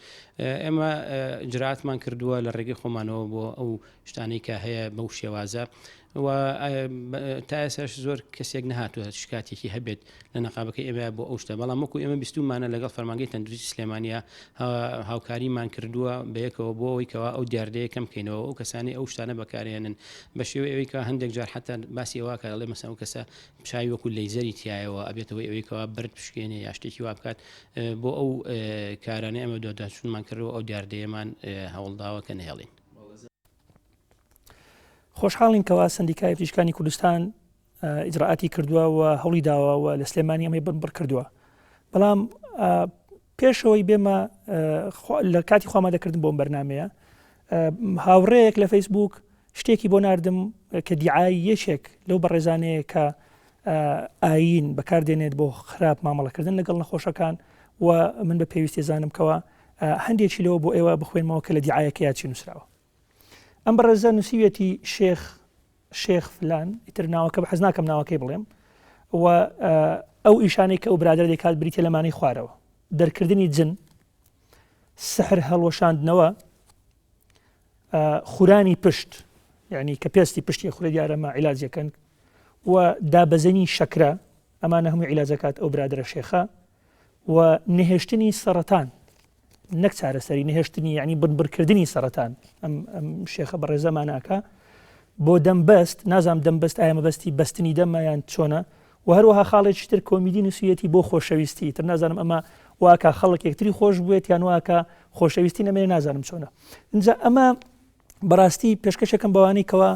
ئێمە جراتمان کردووە لە ڕێگەی خۆمانەوە بۆ ئەو شتانەی کە هەیە بەو شێوازە و تا ئێساش زۆر کەسێک نەهاتوە شکاتێکی هەبێت لە نەقابەکەی ئێمە بۆ ئەو شتە بەڵام وەکو ئێمە بیستومانە لەگەڵ فەرمانگەی تەندروستی سلێمانیە هاوکاریمان کردووە بەیەکەوە بۆ ئەوەی کەوا ئەو دیاردەیە کەم بکەینەوە ئەو کەسانی ئەو شتانە بەکارهێنن بە شێوەی ئەوەی کە هەندێک جار حتا باسی ئەوە کە دەڵێ مەسەڵەن ئەو کەسە شاوی وەکو لەیزەری تایەوە ئەبێتەوەی ئەوەی کەوا برد پشکێنێ یا شتێکی وا بکات بۆ ئەو کارانە ئەمە دۆداچوونمان کردەوە ئەو دیاردەیەمان هەوڵداوە کە نەهێڵین. خۆشحاڵین کەوا سەندیکای پزیشکانی کوردستان ئیجراعاتی کردووە و هەوڵی داوە لە سلێمانی ئەمەی بنبڕ کردووە بەڵام پێشەوەی بێمە لە کاتی خۆمادەکردن بۆم بەرنمەیە هاوڕەیەک لە فەیسبوک شتێکی بۆ ناردم کە دیعایی یەکێک لەو بەڕێزانەیە کە ئاین بەکاردێنێت بۆ خراپ مامەڵەکردن لەگەڵ نەخۆشەکان و من بە پێویستی زانم کەوە هەندێکی لەوە بۆ ئێوە بخوێنمەوە کە لە دیعایەکە یاچی نووسراوە. ئەم بەڕێزە نووسیوێتی شێخ فلان ئیتر ناوەکە بە حەز ناکەم ناوەکەی بڵێم و ئەو ئیشانەی کە ئەو برادر دەکات بریتە لەمانەی خوارەوە دەرکردنی جن سحر هەڵوەشاندنەوە خورانی پشت یعنی کە پێستی پشتی خورە دیارەمە عیلاجەکەن و دابەزەنی شەکرە ئەمانە هەموو عیلاجەکات ئەو برادرە شێخە و نهێشتنی سەرەتان نەک چارەسەری نهێشتنی یعنی بنبڕکردنی سەرەتان ئەم شێخە بەڕێزەماناکە بۆ دەمبەست نازام دەمبەست ئایا مەبەستی بەستنی دەمایان چۆنە و هەروەها خاڵێکی تر کۆمیدی نووسیەتی بۆ خۆشەویستی تر نازانم ئەمە واکە خەڵک یەکتری خۆش بوێت یان واکە خۆشەویستی نەمێ نازانم چۆنە. اینجا ئەمە بەڕاستی پێشکەشەکەم بەوانەی کەەوە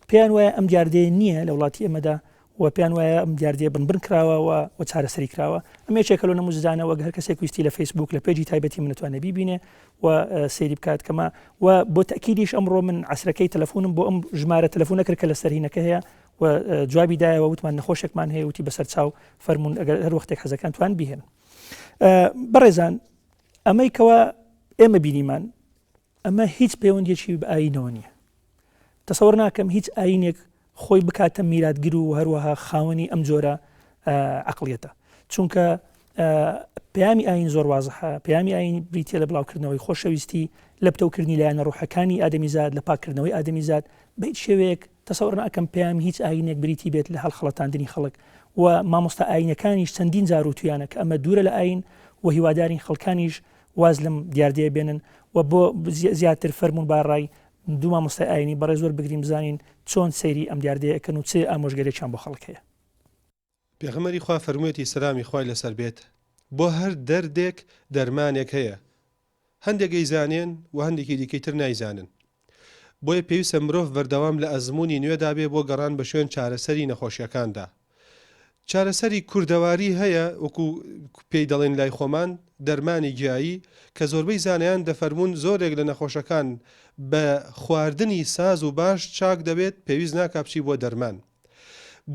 پێیان وایە ئەم دیاردەیە نییە لە وڵاتی ئێمەدا و پێیان وایە ئەم دیاردەیە بنبرن کراوە و چارەسەری کراوە. ئەمە یەکێکە لەو نموزانە وەک هەر کەسێک ویستی لە فیسبوک لە پێیجی تایبەتی من نتوانێت بیبینێ و سەیری بکات کەمە و بۆ تەکیدیش ئەمڕۆ من عسرەکەی تەلەفۆنم بۆ ئەم ژمارە تەلەفۆنە کرد کە لە سەرهینەکە هەیە و جوابی دایەوە وتمان نەخۆشێکمان هەیە وتی بەسەر چاو فەرمونون ئەگەر هەر وەختێک حەزەکان توان بیهێن. بەڕێزان ئەمەی کەوە ئێمە بینیمان ئەمە هیچ پەیوەندیەکی بە ئاینەوە نییە. تەسەوەر ناکەم هیچ ئاینێک خۆی بکاتە میراتگر و هەروەها خاوەنی ئەم جۆرە عقلیەتە، چونکە پەیامی ئاین زۆر وازەحە. پەیامی ئاین بریتە لە بڵاوکردنەوەی خۆشەویستی، لە پتەوکردنی لایەنە ڕوحەکانی ئادەمیزاد، لە پاکردنەوەی ئادەمیزاد. بە هیچ شێوەیەک تەسەوەر ناکەم پەیامی هیچ ئاینێک بریتی بێت لە هەڵخەڵەتاندنی خەڵک و مامۆستا ئاینەکانیش چەندین جار و تویانە کە ئەمە دوورە لە ئاین و هیوادارین خەڵکانیش واز لەم دیاردەیە بێنن و بۆ زیاتر فەرمون باڕای دوو مامۆستای ئاینی بەڕێ زۆر بگرین بزانین چۆن سەیری ئەم دیاردەیەکەن و چێ ئامۆژگەرێکیان بۆ خەڵک هەیە. پێغەمبەری خوا فەرموویەتی سەلامی خوای لەسەر بێت بۆ هەر دەردێک دەرمانێک هەیە، هەندێکی زانێن و هەندێکی دیکەیتر نایزانن. بۆیە پێویستە مرۆڤ بەردەوام لە ئەزمموی نوێدا بێ بۆ گەڕان بە شوێن چارەسەری نەخۆشیەکاندا. چارەسەری کوردەواری هەیە وەکو پێی دەڵێن لای خۆمان دەرمانی گیایی کە زۆربەی زانیان دەفەرمونون زۆرێک لە نەخۆشەکان بە خواردنی ساز و باش چاک دەبێت پێویست ناکاپچی بۆ دەرمان.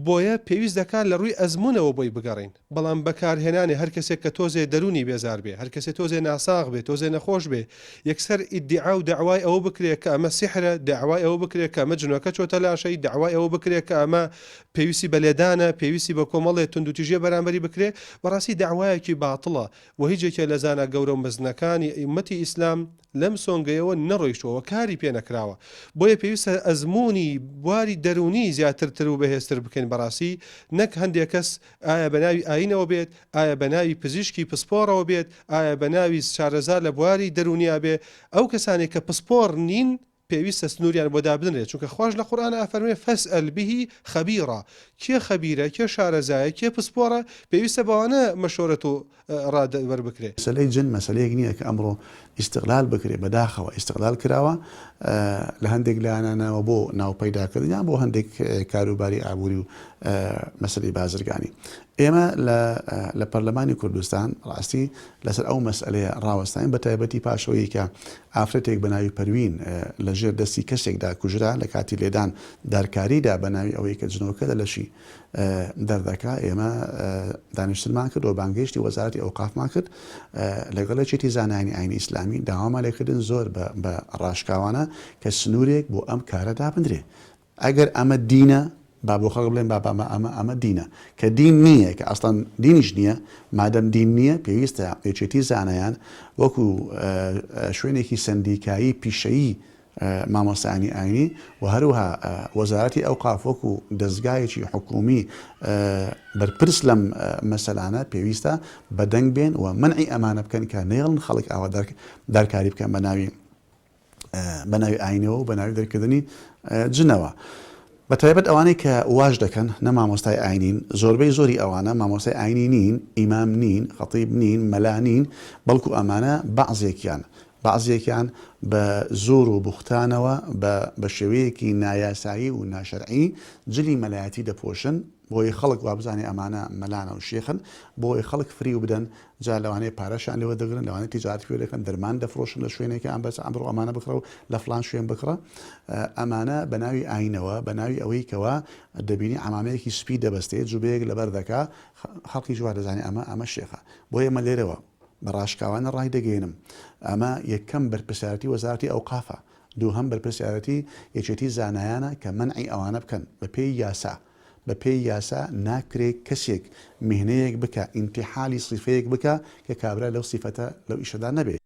بۆیە پێویست دەکات لە ڕووی ئەزمونەوە بۆی بگەڕین، بەڵام بەکارهێنانی هەر کەسێک کە تۆزێ دەرونی بێزار بێ، هەر کەسێک تۆزێ ناساغ بێت، تۆزێ نەخۆش بێ، یەکسەر ئیدعا و داوای ئەوە بکرێت کە ئەمە سیحرە، داوای ئەوە بکرێت کە ئەمە جنۆکە چۆتە لاشەی، داوای ئەوە بکرێت کە ئەمە پێویستی بەلێدانە، پێویستی بە کۆمەڵێ توندوتیژیە بەرامبەری بکرێت. بەڕاستی داوایەکی باتڵە و هیچێکە لە زانە گەورە و مەزنەکانی ئومەتی ئیسلام لەم سۆنگەیەوە نەڕۆیشتەوە، کاری پێ نەکراوە. بۆیە پێویستە ئەزمموی بواری دەرونی زیاترتر و بەهێزتر بکەین. بەڕاستی نەک هەندێک کەس ئایا بە ناوی ئاینەوە بێت، ئایا بە ناوی پزیشکی پسپۆڕەوە بێت، ئایا بە ناوی شارەزار لە بواری دەرونیا بێ. ئەو کەسانێک کە پسپۆڕ نین پێویستە سنووریان بۆ دابدنرێت، چونکە خوۆش لە قورئان ئەفەرمێ فەسئەل بیهی خەبیڕە، کێ خەبیرە، کێ شارەزایە، کێ پسپۆڕە، پێویستە بەوانە مەشۆرەت و ڕادەوەربکرێت. مەسەلەی جن مەسەلەیەک نییە کە ئەمڕۆ ئیستقلال بکرێت، بەداخەوە ئیستقلال کراوە لە هەندێک لایەنانەوە بۆ ناوپەیداکردنیان بۆ هەندێک کاروباری ئابووری و مەسەلەی بازرگانی. ئێمە لە پەرلەمانی کوردستان ڕاستی لەسەر ئەو مەسئلەیە ڕاوەستاین، بە تایبەتی پاشەوەی کە ئافرەتێک بە ناوی پەروین لە ژێر دەستی کەسێکدا کوژرا لە کاتی لێدان دارکاریدا بە ناوی ئەوەی کە جنۆکە لە لەشی دەردەکە. ئێمە دانیشتنمان کرد و بانگەشتی وەزارەتی ئەوقافمان کرد لەگەڵێکێتی زانانی ئاینی ئیسلامی داوامان لێکردن زۆر بە ڕاشکاوانە کە سنوورێک بۆ ئەم کارە دابدرێ. ئەگەر ئەمە دینە با بۆ خەڵک بڵێن بابا ئەمە دینە، کە دین نییە، کە ئەستان دینیش نییە، مادەم دین نییە پێویستە یەکێتی زانایان وەکو شوێنێکی سندیکایی پیشەیی مامۆستایانی ئاینی و هەروها وەزارەتی ئەوقاف وەکو دەستگایەکی حکومی بەرپرس لەم مەسەلانە پێویستە بەدەنگ بێن و منعی ئەمانە بکەن کە نێڵن خەڵک ئاوا دارکاری بکەن بە ناوی ئاینەوە و بە ناوی دەرکردنی جنەوە. بە تایبەت ئەوانەی کە واژ دەکەن نە مامۆستای ئاینین، زۆربەی زۆری ئەوانە مامۆستای ئاینی نین، ئیمام نین، خەتیب نین، مەلا نین، بەڵکو ئەمانە بەعضێکیان بە زۆر و بوختانەوە بە شێوەیەکی نایاسایی و ناشەرعی جلی مەلایەتی دەپۆشن بۆی خەڵک وابزانێ ئەمانە مەلانە و شێخن، بۆی خەڵک فری و بدەن، جا لەوانەیە پارەشان لێوە دەگرن، لەوانەیە تیجارەتی پێ دەکەن، دەرمان دەفرۆشن لە شوێنێکی ئەم بەس ئەمڕۆ ئەمانە بکڕە و لە فلان شوێن بکڕە. ئەمانە بە ناوی ئاینەوە، بە ناوی ئەوەی کەوە دەبینی ئەمامەیەکی سپی دەبەستێت جوبەیەک لەبەر دەکا، خەڵکی جووا دەزانێت ئەمە شێخە. بۆ ئێمە لێرەوە بە ڕاشکاوانە ڕای دەگەێنم، ئەمە یەکەم بەرپرسیارەتی وەزارەتی ئەوقافە، دووهەم بەرپرسیارەتی یەکێتی زانایانە کە منعی ئەوانە بکەن بە پێی یاسا. بە پێی یاسا ناکرێت کەسێک میهنەیەک بکە، ئیمتیحالی سیفەیەک بکە کە کابرا لەو سیفەتە لەو ئیشەدا نەبێت.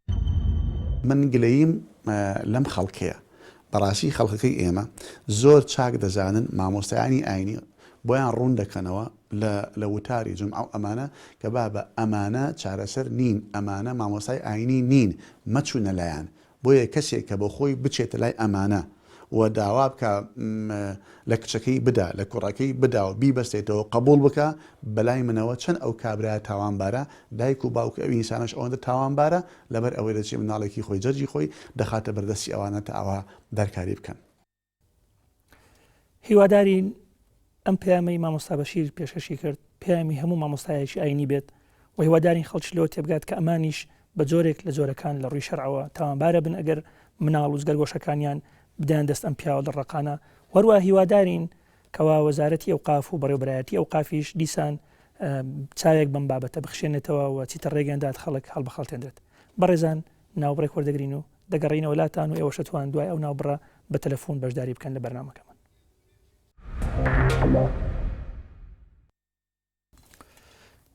من گلەییم لەم خەڵکەیە، بەڕاستی خەڵکەکەی ئێمە زۆر چاک دەزانن مامۆستایانی ئاینی بۆیان ڕوون دەکەنەوە لە وتاری جمعە و ئەمانە کە بە ئەمانە چارەسەر نین، ئەمانە مامۆستای ئاینی نین، مەچوونە لایەن. بۆیە کەسێک کە بۆ خۆی بچێتە لای ئەمانە و داوا بکە لە کچەکەی بدا لە کوڕەکەی بدا و بیبەستێتەوە قبول بکە بەلای منەوە چەند ئەو کابرایە تاوانبارە دایک و باوکە ئەو ئینسانش ئەوەندە تاوانبارە لەبەر ئەوەی دەچێت مناڵێکی خۆی جەرجی خۆی دەخاتە بەردەستی ئەوانە تا ئەوە دەرکاری بکەن. هیوادارین ئەم پەیامەی مامۆستا بەشیر پێشکەشی کرد پەیامی هەموو مامۆستایەکی ئاینی بێت و هیوادارین خەڵکی لەوە تێبگات کە ئەمانیش بە جۆرێک لە جۆرەکان لە ڕووی شەرعەوە تاوانبارە بن ئەگەر مناڵ و زگەرگۆشەکانیان بدەن دەست ئەم پیاوە دڕەقانە وەروە هیوادارین کەوا وەزارەتی ئەوقاف و بەڕێوەبەرایەتی ئەوقافیش دیسان چاوێک بەم بابەتە بخشێنێتەوە و چیتە ڕێگەندات خەڵک هەڵبەخەڵتێنرێت. بەڕێزان ناوبڕێک وەردەگرین و دەگەڕینەوە وڵاتان و ئێوەشە توان دوای ئەو ناوبڕە بە تەلەفۆن بەشداری بکەن لە بەرنامەکەمان.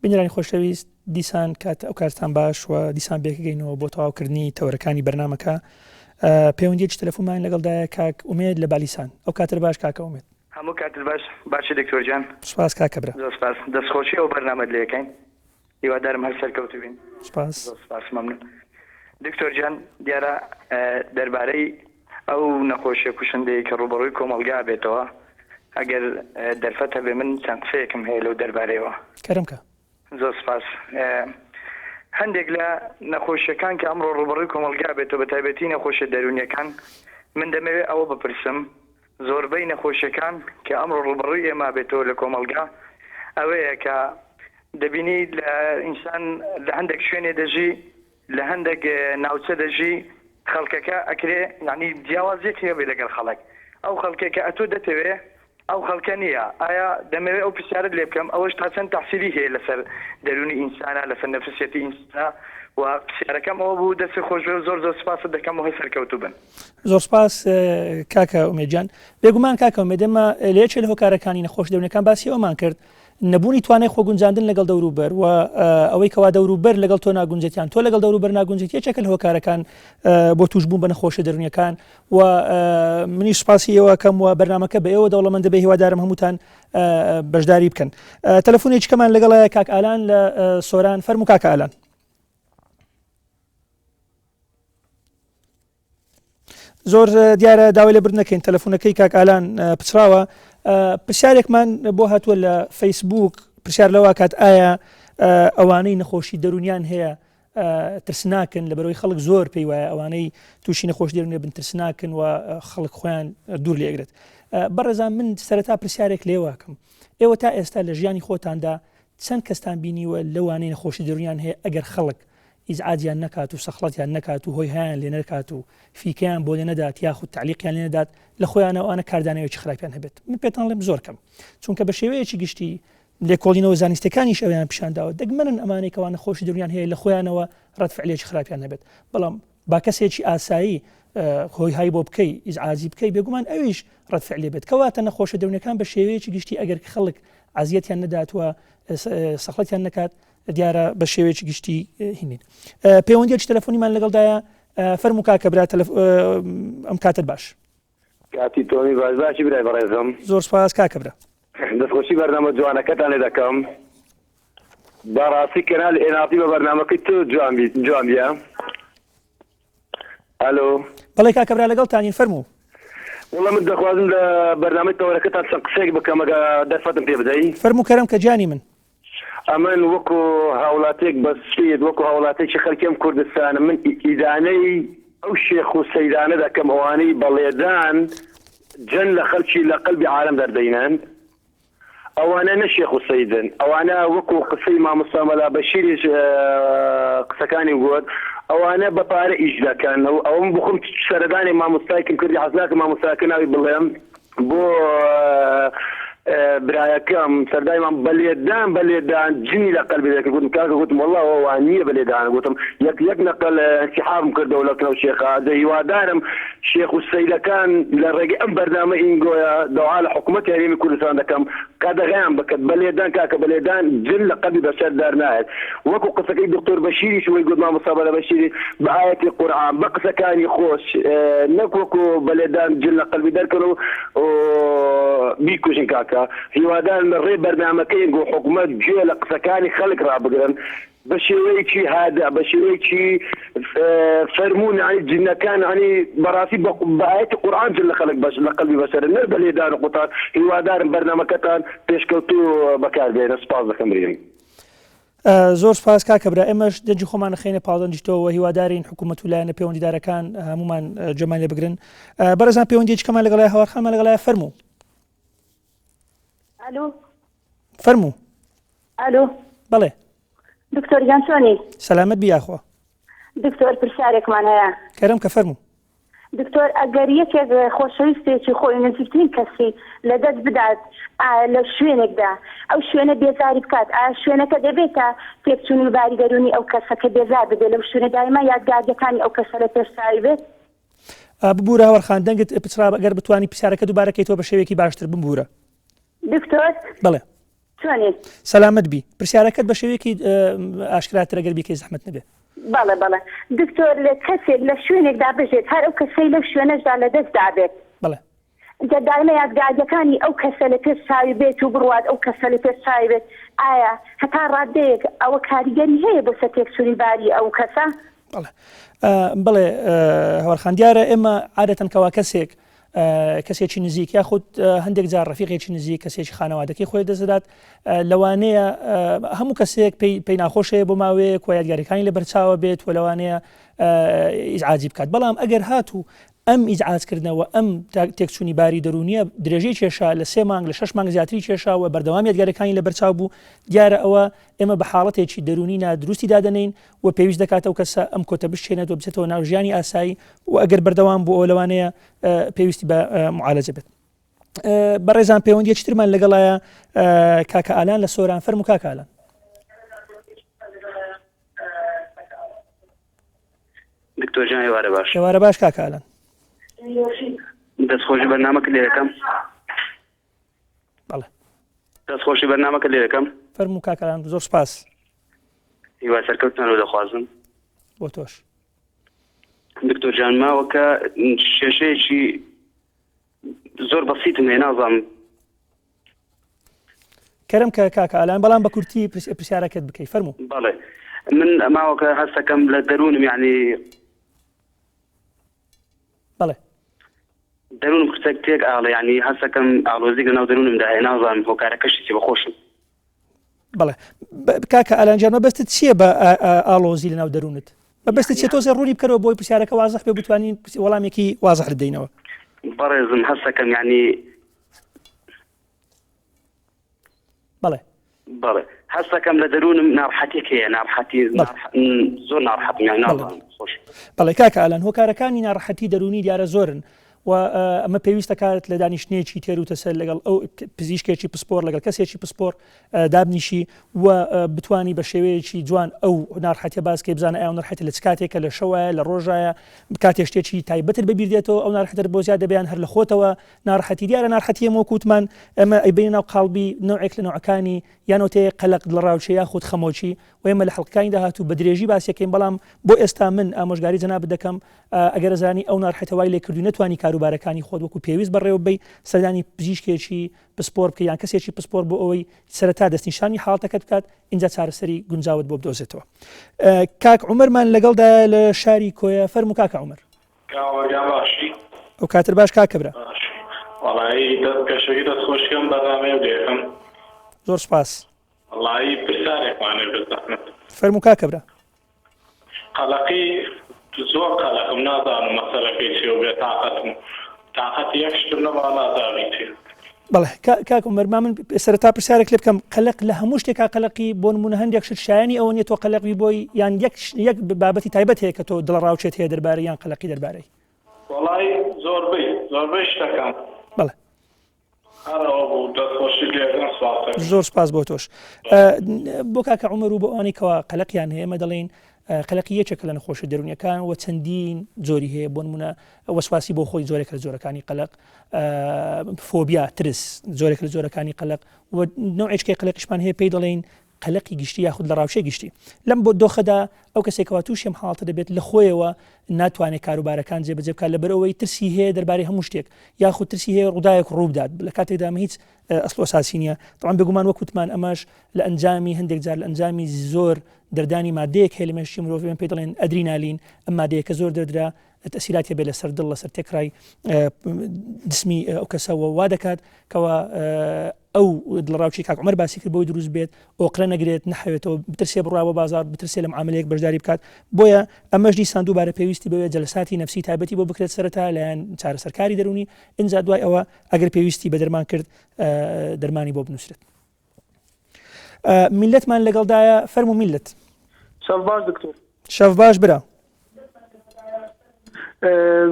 بینەرانی خۆشەویست دیسان ئەو کارتان باش و دیسان بێکگەینەوە بۆ تەواوکردنی تەورەکانی بەرنامەکە پەیوەندیەکی تەلەفۆنمان لەگەڵدایە کاک ئومێد لە بالیسان ئەو کاتر باش کاکە ئومێد هەموو کاتر باش باشی دکتۆر جان سپاس کاکە برا سپاس دەستخۆشی ئەو بەرنامەت لە یەکەین هیوادارم هەر سەرکەوتو بین سپاس مەمنون دکتۆر جان دیارە دەربارەی ئەو نەخۆشیە کوشندەیە کە ڕوبەڕووی کۆمەلگا بێتەوە ئەگەر دەرفەت هەبێ من چەند قسەیەکم هەیە لەو دەربارەیەوە کەرەمکە زۆر سپاس هەندێک لە نەخۆشیەکان کە ئەمڕۆ ڕوبەڕووی کۆمەلگا بێتەوە بە تایبەتی نەخۆشیە دەرونیەکان من دەمەوێت ئەوە بپرسم زۆربەی نەخۆشیەکان کە ئەمڕۆ ڕوبەڕووی ئێمە بێتەوە لە کۆمەلگا ئەوەیە کە دەبینی لە ئینسان لە هەندێک شوێنێ دەژی لە هەندێک ناوچە دەژی خەڵکەکە ئەکرێ یعنی جیاوازیەکی هەبێ لەگەڵ خەڵک ئەو خەڵکێکە ئەتۆ دەتەوێ ئەو خەڵکە نییە ئایا دەمەوێت ئەو پرسیارت لێ بکەم ئەوەش تا چەند تەحسیلی هەیە لەسەر دەرونی ئینسانە لەسەر نەفسیەتی ئینسانە و پرسیارەکەم ئەوە بوو دەستی خۆشوێ زۆر سپاست دەکەم و هەر سەرکەوتوو بن زۆر سپاس کاکە ئومێدجان بێگومان کاکە ئومێد ئێمە لە یەکێک لە هۆکارەکانی نەخۆش دەرونیەکان باسی ئەومان کرد نەبوونی توانای خۆگونجاندن لەگەڵ دەوروبەر و ئەوەی کەوا دەوروبەر لەگەڵ تۆ ناگونجێتیان تۆ لەگەڵ دەوروبەر ناگونجێت یەکێکە لە هۆکارەکان بۆ توشبوون بە نەخۆشیە دەرونیەکان و منیش سپاسی ئێوە کەم و بەرنامەکە بە ئێوە دەوڵەمەندە بێ هیوادارم هەمووتان بەشداری بکەن تەلەفۆنێکمان لەگەڵایە کاک ئالان لە سۆران فەرموو کاکە ئالان زۆر دیارە داوای لە برد نەکەین تەلەفۆنەکەی کاک ئالان پچراوە پرسیارێکمان بۆ هاتووە لە فەیسبوک پرسیار لەوە کات ئایا ئەوانەی نەخۆشی دەرونیان هەیە ترسناکن لەبەرەوەی خەڵک زۆر پێی وایە ئەوانەی تووشی نەخۆش دەرونێ بن ترسناکن و خەڵک خۆیان دوور لێگرێت بەڕێزان من سەرەتا پرسیارێک لێواکەم ئێوە تا ئێستا لە ژیانی خۆتاندا چەند کەستان بینیوە لەوانەی نەخۆشی دەرونیان هەیە ئەگەر خەڵک ئیزعاجیان نەکات و سەخڵەتیان نەکات و هۆی هایان لێ نەکات و فیکەیان بۆ لێ نەدات یاخود تعلیقیان لێ نەدات لە خۆیانەوە ئەوانە کاردانەوەی خراپیان هەبێت من پێتان لێم زۆر کەم چونکە بە شێوەیەکی گشتی لێکۆڵینەوە زانستەکانیش ئەویان پیشانداوە دەگمەنن ئەمانەی کەوانە خۆشی دەرونیان هەیە لە خۆیانەوە ڕەتفعلێکی خراپیان هەبێت بەڵام با کەسێکی ئاسایی هۆی های بۆ بکەی ئیزعاجی بکەی بێگومان ئەویش ڕەتفعلێ بێت کەواتە نەخۆشە دەرونیەکان بە شێوەیەکی گشتی ئەگەر خەڵک عزیەتیان نەداتوە سەخڵەتیان نەکات دیارە بە شێوەیەکی گشتی هینین پەیوەندیەکی تەلەفۆنیمان لەگەڵدایە فەرموو کاکە برا ئەم کاتت باش کاتی تۆمی باشی برای بەڕێزم زۆر سپاس کاکە برا دەستخۆشی بەرنامە جوانەکەتان لێ دەکەم بەڕاستی کەنال ئێناتی بە بەرنامەکەی تۆ جوان بیە ئەلۆ بەڵێ کاکە برا لەگەڵتانین فەرموو وڵا من دەخوازم لە بەرنامەی تەوەرەکەتان چەند قسەیەک بکەم ئەگە دەرفەتم پێ بدەی فەرموو کەرەم کە جانی من ئەمن وەکو هاوڵاتێک بەسپێت وەکو هاوڵاتێکی خەڵکیم کوردستانە من ئیدانەی ئەو شێخ و سەیدانە دەکەم ئەوانەی بەڵێدان جەن لە خەڵکی لە قەلبی عالەم دەردەینان ئەوانە نە شێخ و سەیدن ئەوانە وەکو قسەی مامۆستا مەلا بەشیریش قسەکانی گوت ئەوانە بەپارە ئیش دەکەن ئەوم بخۆم سەردانی مامۆستایکم کردی حەزناکە مامۆستاکە ناوی بڵێم بۆ برایەکەم سەردایمان بەلێدان جنی لە قەلبی دەکرد گوتم کاکە گوتم وەڵڵا ئەوان نییە بەلێدان گوتم یەک نەقەل انسحابم کردەوە لە کەنەو شێخە هیوادارم شێخ و سەیدەکان لە ڕێگەی ئەم بەردامە ئینگۆیە دەوا لە حکوومەتی هەرێمی کوردستان دەکەم کادەغیان بکەت بەلێدان کاکە بەلێدان جن لە قەلبی بەشەر دەرنایەت وەکو قسەکەی دکتۆر بەشیریش وەی گوت مامۆستا بەلا بەشیری بە ئایەتی قورئان بە قسەکانی خۆش نەک وەکو بەلێدان جن لە قەلبی دەرکەن و بیکوژن کاکە هیوادارن لە ڕێ بەرنامەکەی گۆ حکوومەت گوێ لە قسەکانی خەڵک ڕابگرن بە شێوەیەکی هادە بە شێوەیەکی فەرمونون ینی جنەکان ینی بەڕاستی بەئەتی قورئان لە خەڵک بەش لە قەلبی بەشەر نەر بە لێدان و قوتار هیوادارم بەرنامەکەتان پێشکەوتوو بەکاربێنە سپاس دەکەم برێن. زۆر سپاس کاکەبرا ئێمەش دەنجی خۆمان خێنە پاڵدەنجیتەوە هیوادارین حکوومەت و لایەنە پەیوەندیدارەکان هەمومان جەمان لێ بگرن. بەڕێزان پەیوەندیەکەمان لەگەڵای هاوارخانمان لەگەڵای فەرموو. الو فەرموو. الو بەڵێ دکتۆر جان چۆنی؟ سەلامەت بیاخوا. دکتۆر پرسیارێکمان هەیە. کەرەم کە فەرموو. دکتۆر ئەگەر یەکێک خۆشەویستێکی خۆی نزیکترین کەسی لەدەست بدات لە شوێنێکدا ئەو شوێنە بێزاری بکات ئایا شوێنەکە دەبێتە تێکچوونی باری دەرونی ئەو کەسەکە بێزار بدێ لەو شوێنە دایما یادگاریەکانی ئەو کەسە لە پێشساوی بێت؟ ببوورە هاوارخان دەنگت پچرا ئەگەر بتوانی پرسیارەکە دووبارەکەیتەوە بە شێوەیەکی باشتر ببوورە. دکتۆر بەڵێ چۆنی؟ سەلامەت بی پرسیارەکەت بە شێوەیەکی ئاشکراتر ئەگەر بیکەی زەحمەت نەبێت. بەڵێ بەڵێ دکتۆر لە کەسێک لە شوێنێکدا بژێت هەر ئەو کەسەی لەو شوێنەشدا لەدەستدا بێت. بەڵێ دایما یادگاریەکانی ئەو کەسە لە پێشچاوی بێت و بڕوات ئەو کەسە لە پێشچاوی بێت ئایا هەتا ڕادەیەک ئەوە کاریگەری هەیە بۆ تێکچوونی باری ئەو کەسە؟ بڵێ هاوارخان دیارە ئێمە عادەتەن کەوا کەسێک کەسێکی نزیک یاخود هەندێک جار ڕەفیقێکی نزیک کەسێکی خانەوادەکەی خۆی دەزدات لەوانەیە هەموو کەسێک پێی ناخۆشەیە بۆ ماوەیەک و یادگاریەکانی لە بەرچاوە بێت و لەوانەیە ئیزعاجی بکات بەڵام ئەگەر هاتوو ئەم ئیزعاجکردنەوە ئەم تێکچوونی باری دەرونیە درێژەی کێشا لە 3 مانگ لە 6 مانگ زیاتری کێشاوە بەردەوام یادگاریەکانی لە بەرچاو بوو دیارە ئەوە ئێمە بە حاڵەتێکی دەرونی نادروستی دادەنین و پێویست دەکاتەوە کەسە ئەم کۆتە بشێنێت و بچێتەوە ناو ژیانی ئاسایی و ئەگەر بەردەوام بوو ئەو لەوانەیە پێویستی بە معالەجە بێت. بەڕێزان پەیوەندیەکی ترمان لەگەڵایە کاکە ئالان لە سۆران فەرموو کاکە ئالان. دکتۆر جان ێوارە باش. ێوارە باش کاکە ئالان. دەستخۆشی بەرنامەکە لێ دەکەم. بەڵێ دەستخۆشی بەرنامەکە لێ دەکەم. فەرموو کاکە ئالان زۆر سپاس. هیوا سەرکەوتنەوە دەخوازم. بۆ تۆش. دکتۆر جان ماوەکە کێشەیەکی زۆر بەسیتم هەیە نازانم. کەرەم کە کاکە ئالان بەڵام بە کورتی پرسیارەکەت بکەی فەرموو. بەڵێ من ماوەکە هەستەکەم لە دەروونم یعنی بەڵێ دەروونم کچێک تێک ئاڵێ یعنی هەستەکەم ئاڵۆزی لە ناو دەروونمدا هەیە نازانم هۆکارەکەشی چی بەخۆشم. بەڵێ کاکە ئالان جان مەبەستت چییە بە ئاڵۆزی لە ناو دەروونت؟ مەبەستت چێت تۆزێ ڕوونی بکەرەوە بۆی پرسیارەکە وازەح بێ بتوانین وەڵامێکی وازەح بدەینەوە. بەڕێزم هەستەکەم یعنی بەڵێ بەڵێ هەستەکەم لە دەروونم ناڕحەتێک هەیە ناڕحەتی زۆر ناڕحەتم یعنی نازانم خۆش. بەڵێ کاکە ئالان هۆکارەکانی ناڕەحەتی دەرونی دیارە زۆرن و ئەمە پێویستە کات لە دانیشتنێکی تێر و تەسەر لەگەڵ ئەو پزیشکێکی پسپۆر لەگەڵ کەسێکی پسپۆر دابنیشی و بتوانی بە شێوەیەکی جوان ئەو ناڕەحەتیە باسکەی بزانە ئەو ناڕەحەتی لە چ کاتێکە لە شەوایە لە ڕۆژایە کاتێ شتێکی تایبەتر بەبیردێتەوە ئەو ناڕەحەتە بۆ زیاد دەبیان هەر لە خۆتەوە ناڕەحەتی دیارە ناڕەحەتی هەموو کووتمان ئەمە ئەیبینە ناو قاڵبی نوعێک لە نوعەکانی یانۆتەیە قەلق لە ڕاوچەیە یاخود خەمۆچی و ئێمە لە حەڵقەکانی داهاتوو بە درێژی باسیەکەین بەڵام بۆ ئێستا من ئامۆژگاری جەناب دەکەم ئەگەر زانی ئەو ناڕەحەتە وای لێ کردو نەتوانی کاروبارەکانی خۆت وەکو پێویست بەڕێوە بی سەردانی پزیشکێکی پسپۆر بکە یان کەسێکی پسپۆر بۆ ئەوەی سەرەتا دەستنیشانی حاڵەتەکەت بکات اینجا چارەسەری گونجاوت بۆ بدۆزێتەوە. کاک عومەرمان لەگەڵدا لە شاری کۆیە فەرموو کاکە عومەر. باشی ئەو کاتر باش کاکەبرا. وڵایی دەستکەشەی دەستخۆشیەم بەڕامێ دێکم. زۆر سپاس. وڵایی پرسیارێکمانێ بزەحمەت. فەرموو کاکەبرا. قەلەقی زۆر قەلەقم نازانم مەسەلەکەی چی و بێ تاقەتم. تاقەت یەک شتم نەما نازانی چی. بەڵێ کاک عومەر من سەرەتا پرسیارێک لێ بکەم قەلق لە هەموو شتێکا قەلەقی بۆ نمونە هەندێک شت شایانی ئەوە نیە تۆ قەلەقی بۆی یان یەک بابەتی تایبەت هەیە کە تۆ دڵڕاوچێت هەیە دەربارەی یان قەلەقی دەربارەی. وڵایی زۆربەی شتەکەم. بەڵێ. هەرەوە بوو دەستخۆشی لێکردن سواسەکەم. زۆر سپاس بۆ تۆش. بۆ کاکە عومەر و بۆ ئەوانەی کەوا قەلەقیان هەیە ئێمە دەڵێن قەلەقی یەکێکە لە نەخۆشی دەرونیەکان و چەندین جۆری هەیە بۆ نمونە وەسواسی بۆ خۆی زۆرێک لە جۆرەکانی قەلەق فۆبیا ترس جۆرێک لە جۆرەکانی قەلەق و نوعێکەی قەلەقیشمان هەیە پێی دەڵێن قەلەقی گشتی یاخود لە ڕاوچەی گشتی لەم بۆ دۆخەدا ئەو کەسێکەوە تووشیم حاڵەتە دەبێت لە خۆیەوە ناتوانێت کاروبارەکان جێبەجێ بکات لەبەرەوەی ترسی هەیە دەربارەی هەموو شتێک یاخود ترسی هەیە ڕووداوێک ڕوو بدات لە کاتێکدا هیچ ئەسڵ ئەساسی نییە طبعاً بێگومان وەکوتمان ئەمەش لە ئەنجامی هەندێک جار لە ئەنجامی زۆر دەردانی مادەیەک هەیە لە مێشکی مرۆڤ پێ دەڵێن ئەدرینالین ئەم مادەیە کە زۆر دەردرا تەسیراتی بێ لەسەر دڵ لەسەر تێکڕای دسمی ئەو کەسەوە وا دەکات کەەوە ئەو دڵڕاوچی کاک عومەر باسی کرد بۆی دروست بێت ئۆقرە نەگرێت نەحەوێتەوە بترسێ بڕاوە بازار بترسێ لەم عاملەیەک بەشداری بکات بۆیە ئەمەش دیسان دووبارە پێویستی بەوێت جەلساتی نەفسی تایبەتی بۆ بکرێت سەرەتا لایەن چارەسەرکاری دەرونی ئینجا دوای ئەوە ئەگەر پێویستی بە دەرمان کرد دەرمانی بۆ بنووسرێت. میلەتمان لەگەڵدایە فەرموو میلەت. شەو باش دکتۆر. شەو باش برا.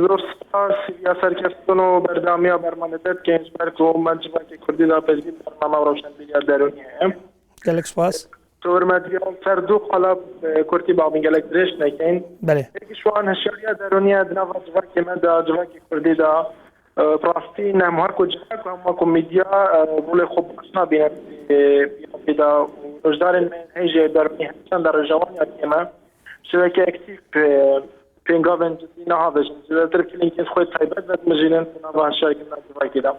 زۆر سپاس یا سەرکەوتن و بەردامیە بەرمانەدەت گەنجبەرگ و منجبەکی کوردیدا پێشبین بەرنامە ڕۆشنبیری دەرونی هەیە. گەلێک سپاس. تۆرمەتیان سەر دوو قەڵاب کورتی باڵین گەلێک درێژ نەکەین. بەڵێ. یەکیشوان هەشیاریە دەرونیە دناڤ جوەکی مەدا جوەکی کوردیدا ڕاستی نەمهەرک و جوەک و هەمووەکو میدیا ڕۆڵی خۆ باش نابینێت پێدا ڕۆژدارن هەیژێ دەرونی هەچەندە ڕێژەوانی ئەمە شوێکی ئەکتیڤ پێنگاوێن جدی نەهاوێژن زیاتر کلینکس خۆی تایبەت بەدمەژێنن ناڤ هەشیاریە جوەکیدا.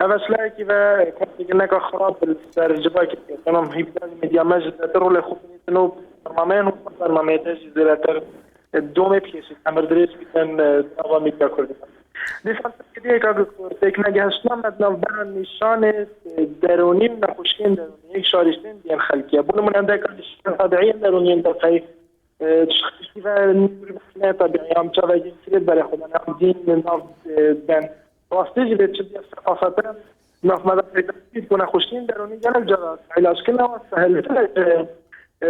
ئەوە شلایەکی بە کۆنتیگنەکە خراپ سەر جوەکی ئەم هیبدانی میدیا مەجد ڕۆڵی خۆبنیتن و بەرنامەیان و بەرنامەیەتەژی زیاتر دومی پیشی ئەمر درێژ بیتن داوا میدیا کوردستان. دیسان تکیه تکنگه هشتم ناوبران نشان درونی و نخوشین درونی یک شارشتن دیان خلقیه بونه من انده کردشتن طبیعی درونی انتقای تشخیصی و نور طبیعی هم چه وجه سرید برای خودم هم دین ناو دن راستی جبید چه دیگه ثقافتا ناف مدى پیداستید که نخوشین درونی جنگ جراس علاج کنه و سهلتر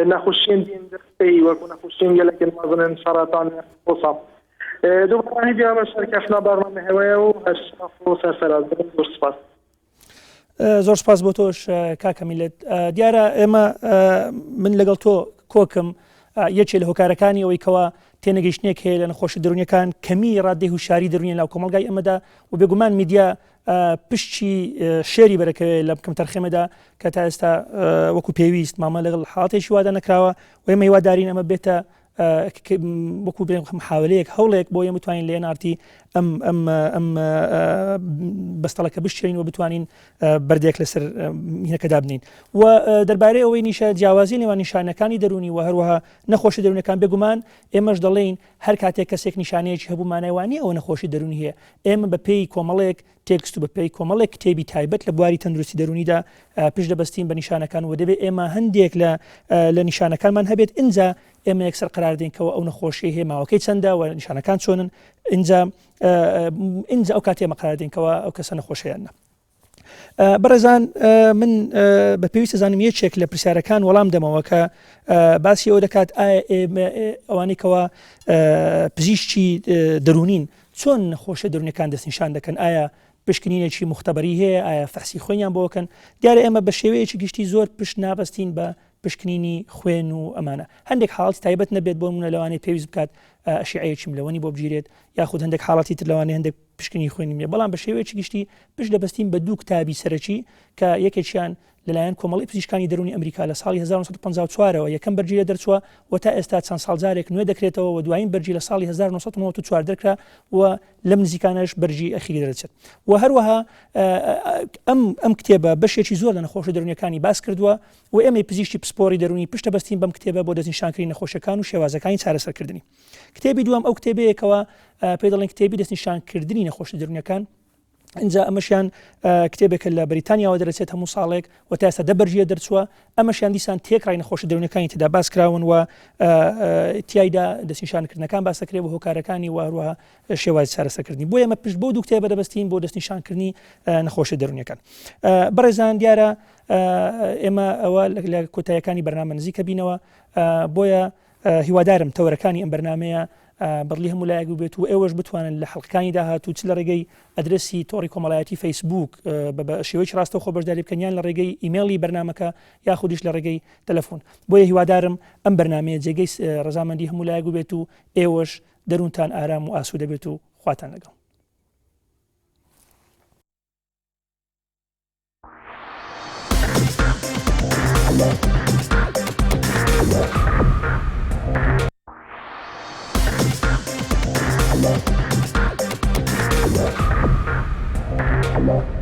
نخوشین دین دستی و نخوشین گلک مازن سرطان خصام دوباره هیچ هم شرکتنا برنامه هوای و هشتاف و سرسراز زور سپاس. زۆر سپاس بۆ تۆش کاکە میلەت دیارە ئێمە من لەگەڵ تۆ کۆکم یەکێ لە هۆکارەکانی ئەوەی کەوا تێنەگەیشتنێک هەیە لە نەخۆشی دەرونیەکان کەمی ڕادەی هوشاری دەرونی لاو کۆمەلگای ئەمەدا و بێگومان میدیا پشتی شێری بەرەکەوێت لە بکەم تەرخێمەدا کە تا ئێستا وەکو پێویست مامە لەگەڵ حاڵاتێکی وادە نەکراوە و ئێمە هیوادارین ئەمە بێتە وەکو محاولەیەک هەوڵێک بۆ ئێمە بتوانین لە ئێنارتی ئەم بەستەڵەکە بشتێنین و بتوانین بەردێک لەسەر مینەکەدا بنین و دەربارەی ئەوەی نیشە جیاوازی نێوان نیشانەکانی دەرونی و هەروەها نەخۆشی دەرونەکان بێگومان ئێمەش دەڵێن هەر کاتێک کەسێک نیشانەیەکی هەبوو مانایوانی ئەوە نەخۆشی دەرونی هەیە ئێمە بە پێی کۆمەڵێک تێکست و بە پێی کۆمەڵێک کتێبی تایبەت لە بواری تەندروستی دەرونیدا پشت دەبەستین بە نیشانەکان و دەبێت ئێمە هەندێک لە نیشانەکانمان هەبێت ئینجا ئێمە یەکسەر قرار دێنکەوە ئەو نەخۆشی هەیە ماوەکەی چەندە و نیشانەکان چۆنن اینجا ئەو کاتێ ئێمە قرار دێنکەوە ئەو کەسە نەخۆشیانە. بەڕێزان من بە پێویستە زانم یەکێک لە پرسیارەکان وەڵام دەمەوە کە باسی ئەوە دەکات ئەوانەی کەوا پزیشکی دەرونین چۆن نەخۆشە دەرونیەکان دەستنیشان دەکەن ئایا پشکنینێکی مختبەری هەیە ئایا فەحسی خۆیان بۆ بکەن دیارە ئێمە بە شێوەیەکی گشتی زۆر پشت نابەستین بە پشکنینی خوێن و ئەمانە هەندێک حاڵی تایبەت نەبێت بۆ منە لەوانەیە پێویست بکات ئەشیعەیەکی ملەوەنی بۆ بگیرێت یاخود هەندێک حاڵاتی تر لەوانەیە هەندێک پشکنی خوێنی نیە بەڵام بە شێوەیەکی گشتی پشت دەبەستین بە دوو کتابی سەرەکی کە یەکێکیان لەلایەن کۆمەڵی پزیشکانی دەرونی ئەمریکا لە ساڵی 1954ەوە یەکەم بەرجی لە دەرچووە و تا ئێستا چەند ساڵجارێک نوێ دەکرێتەوە و دوایین بەرجی لە ساڵی 1994 دەکرا و لەم نزیکانەش بەرجی ئەخیری دەرچێت و هەروەها ئەم کتێبە بەشێکی زۆر لە نەخۆشی دەرونیەکانی باس کردووە و ئێمە پزیشکی پسپۆری دەرونی پشتە بەستین بەم کتێبە بۆ دەستنیشانکردنی نەخۆشیەکان و شێوازەکانی چارەسەرکردنی کتێبی دووەم ئەو کتێبەیەکەوە پێ دەڵێن کتێبی دەستنیشانکردنی نەخۆشی دەرونیەکان اینجا ئەمەشیان کتێبێکە لە بەریتانیاوە دەرەچێت هەموو ساڵێک و تا ئێستا 10 بەرجیە دەرچووە ئەمەشیان دیسان تێکڕای نەخۆشی دەرونیەکانی تێدا باس کراون و تیایدا دەستنیشانکردنەکان باس دەکرێت بە هۆکارەکانی و هەروەها شێوازی چارەسەرکردنی بۆ ئێمە پشت بۆ دوو کتێبە دەبەستین بۆ دەستنیشانکردنی نەخۆشی دەرونیەکان بەڕێزان دیارە ئێمە ئەوە لە کۆتاییەکانی بەرنامە نزیکە بینەوە بۆیە هیوادارم تەورەکانی ئەم بەرنامەیە بەڕلی هەموو لایەک بێت و ئێوەش بتوانن لە حەڵقەکانی داهاتوو چ لە ڕێگەی ئەدرسی تۆڕی کۆمەڵایەتی فەیسبوک بە شێوەیەکی ڕاستەوخۆ بەشداری بکەن لە ڕێگەی ئیمێڵی بەرنامەکە یاخودیش لە ڕێگەی تەلەفۆن بۆیە هیوادارم ئەم بەرنامەیە جێگەی ڕەزامەندی هەموو لایەک بێت و ئێوەش دەروونتان ئارام و ئاسوودە بێت و خواتان لەگەڵ. Allah